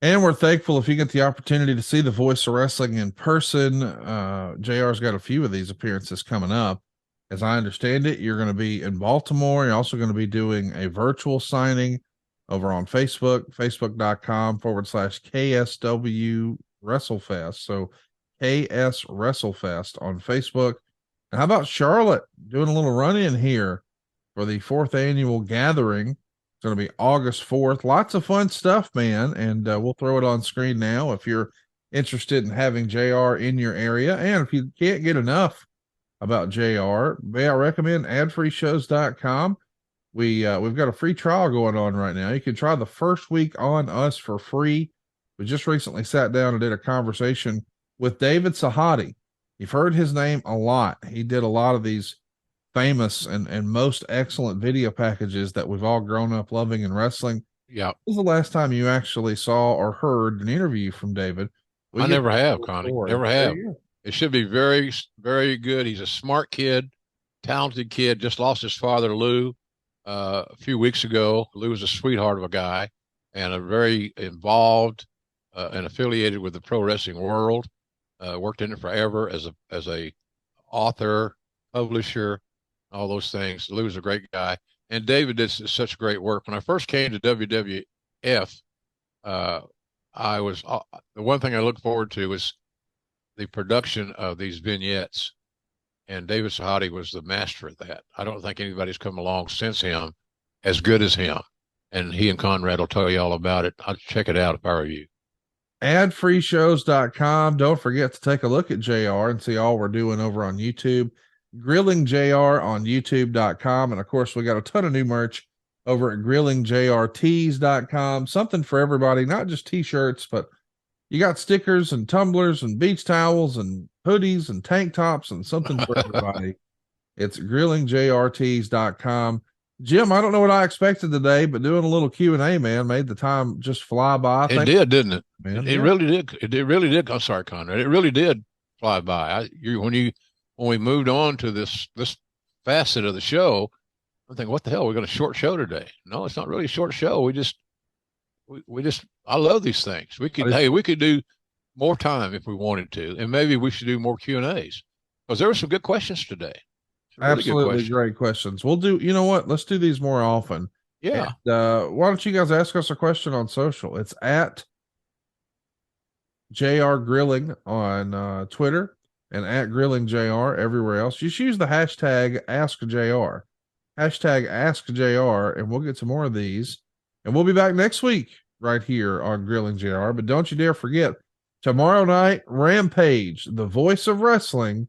And we're thankful if you get the opportunity to see the Voice of Wrestling in person. JR's got a few of these appearances coming up. As I understand it, you're going to be in Baltimore. You're also going to be doing a virtual signing over on Facebook, facebook.com/KSW WrestleFest. So KS WrestleFest on Facebook. And how about Charlotte doing a little run in here for the 4th annual gathering? It's going to be August 4th. Lots of fun stuff, man. And we'll throw it on screen now if you're interested in having JR in your area. And if you can't get enough about JR, may I recommend adfreeshows.com. We've got a free trial going on right now. You can try the first week on us for free. We just recently sat down and did a conversation with David Sahadi. You've heard his name a lot. He did a lot of these famous and most excellent video packages that we've all grown up loving in wrestling. Yeah. When was the last time you actually saw or heard an interview from David? I never have, Connie. Never have. It should be very, very good. He's a smart kid, talented kid. Just lost his father, Lou, a few weeks ago. Lou was a sweetheart of a guy and a very involved and affiliated with the pro wrestling world. Worked in it forever as a author, publisher, all those things. Lou's a great guy, and David did such great work. When I first came to WWF, the one thing I looked forward to was the production of these vignettes, and David Sahadi was the master of that. I don't think anybody's come along since him as good as him, and he and Conrad will tell you all about it. I'll check it out if I were you. Adfreeshows.com. Don't forget to take a look at JR and see all we're doing over on YouTube. Grilling JR on YouTube.com. And of course, we got a ton of new merch over at grillingjrtees.com. Something for everybody, not just t-shirts, but you got stickers and tumblers and beach towels and hoodies and tank tops and something for everybody. It's grillingjrtees.com. Jim, I don't know what I expected today, but doing a little Q&A, man, made the time just fly by. It did, didn't it? Man, it really did. It really did. I'm sorry, Conrad. It really did fly by. When we moved on to this facet of the show, I'm thinking, what the hell? We're going to short show today. No, it's not really a short show. We just I love these things. We could do more time if we wanted to, and maybe we should do more Q&As because there were some good questions today. Really absolutely great questions. We'll do, you know what? Let's do these more often. Yeah. And, why don't you guys ask us a question on social? It's at JR Grilling on Twitter and at Grilling JR everywhere else. Just use the hashtag AskJR. Hashtag AskJR, and we'll get some more of these. And we'll be back next week right here on Grilling JR. But don't you dare forget, tomorrow night, Rampage, the voice of wrestling,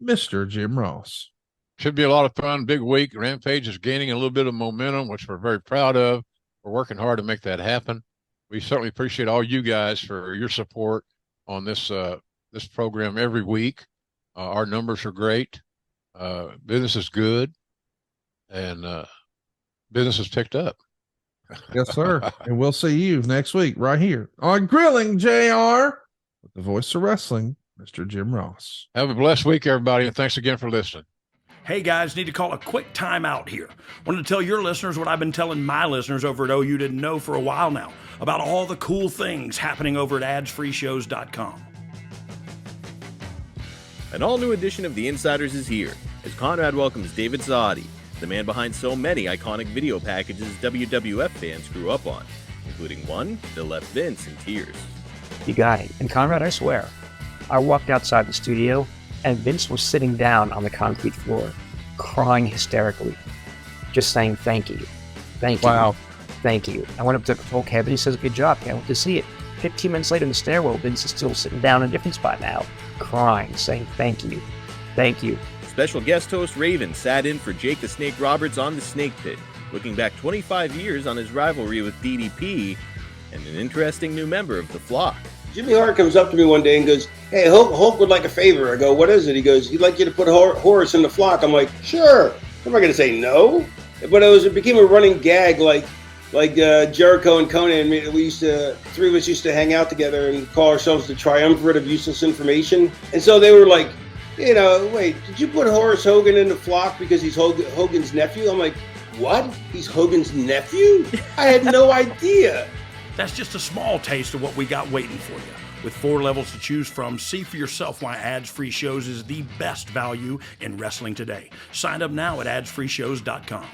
Mr. Jim Ross. Should be a lot of fun. Big week. Rampage is gaining a little bit of momentum, which we're very proud of. We're working hard to make that happen. We certainly appreciate all you guys for your support on this program every week. Our numbers are great. Business is good. and business has picked up. Yes, sir. And we'll see you next week right here on Grilling JR with the voice of wrestling, Mr. Jim Ross. Have a blessed week, everybody, and thanks again for listening. Hey guys, need to call a quick time out here. Wanted to tell your listeners what I've been telling my listeners over at OU Didn't Know for a while now about all the cool things happening over at adsfreeshows.com. An all-new edition of The Insiders is here, as Conrad welcomes David Zahadi, the man behind so many iconic video packages WWF fans grew up on, including one that left Vince in tears. You got it. And Conrad, I swear, I walked outside the studio and Vince was sitting down on the concrete floor, crying hysterically, just saying thank you. Thank you. Wow. Thank you. I went up to told Kevin, he says, good job, can't wait to see it. 15 minutes later in the stairwell, Vince is still sitting down in a different spot now, crying, saying thank you. Thank you. Special guest host Raven sat in for Jake the Snake Roberts on the Snake Pit, looking back 25 years on his rivalry with DDP and an interesting new member of the flock. Jimmy Hart comes up to me one day and goes, hey, Hulk would like a favor. I go, what is it? He goes, he'd like you to put Horace in the flock. I'm like, sure. I'm not going to say no. But it became a running gag like Jericho and Conan. Three of us used to hang out together and call ourselves the triumvirate of useless information. And so they were like, wait, did you put Horace Hogan in the flock because he's Hogan's nephew? I'm like, what? He's Hogan's nephew? I had no idea. That's just a small taste of what we got waiting for you. With 4 levels to choose from, see for yourself why ads-free shows is the best value in wrestling today. Sign up now at adsfreeshows.com.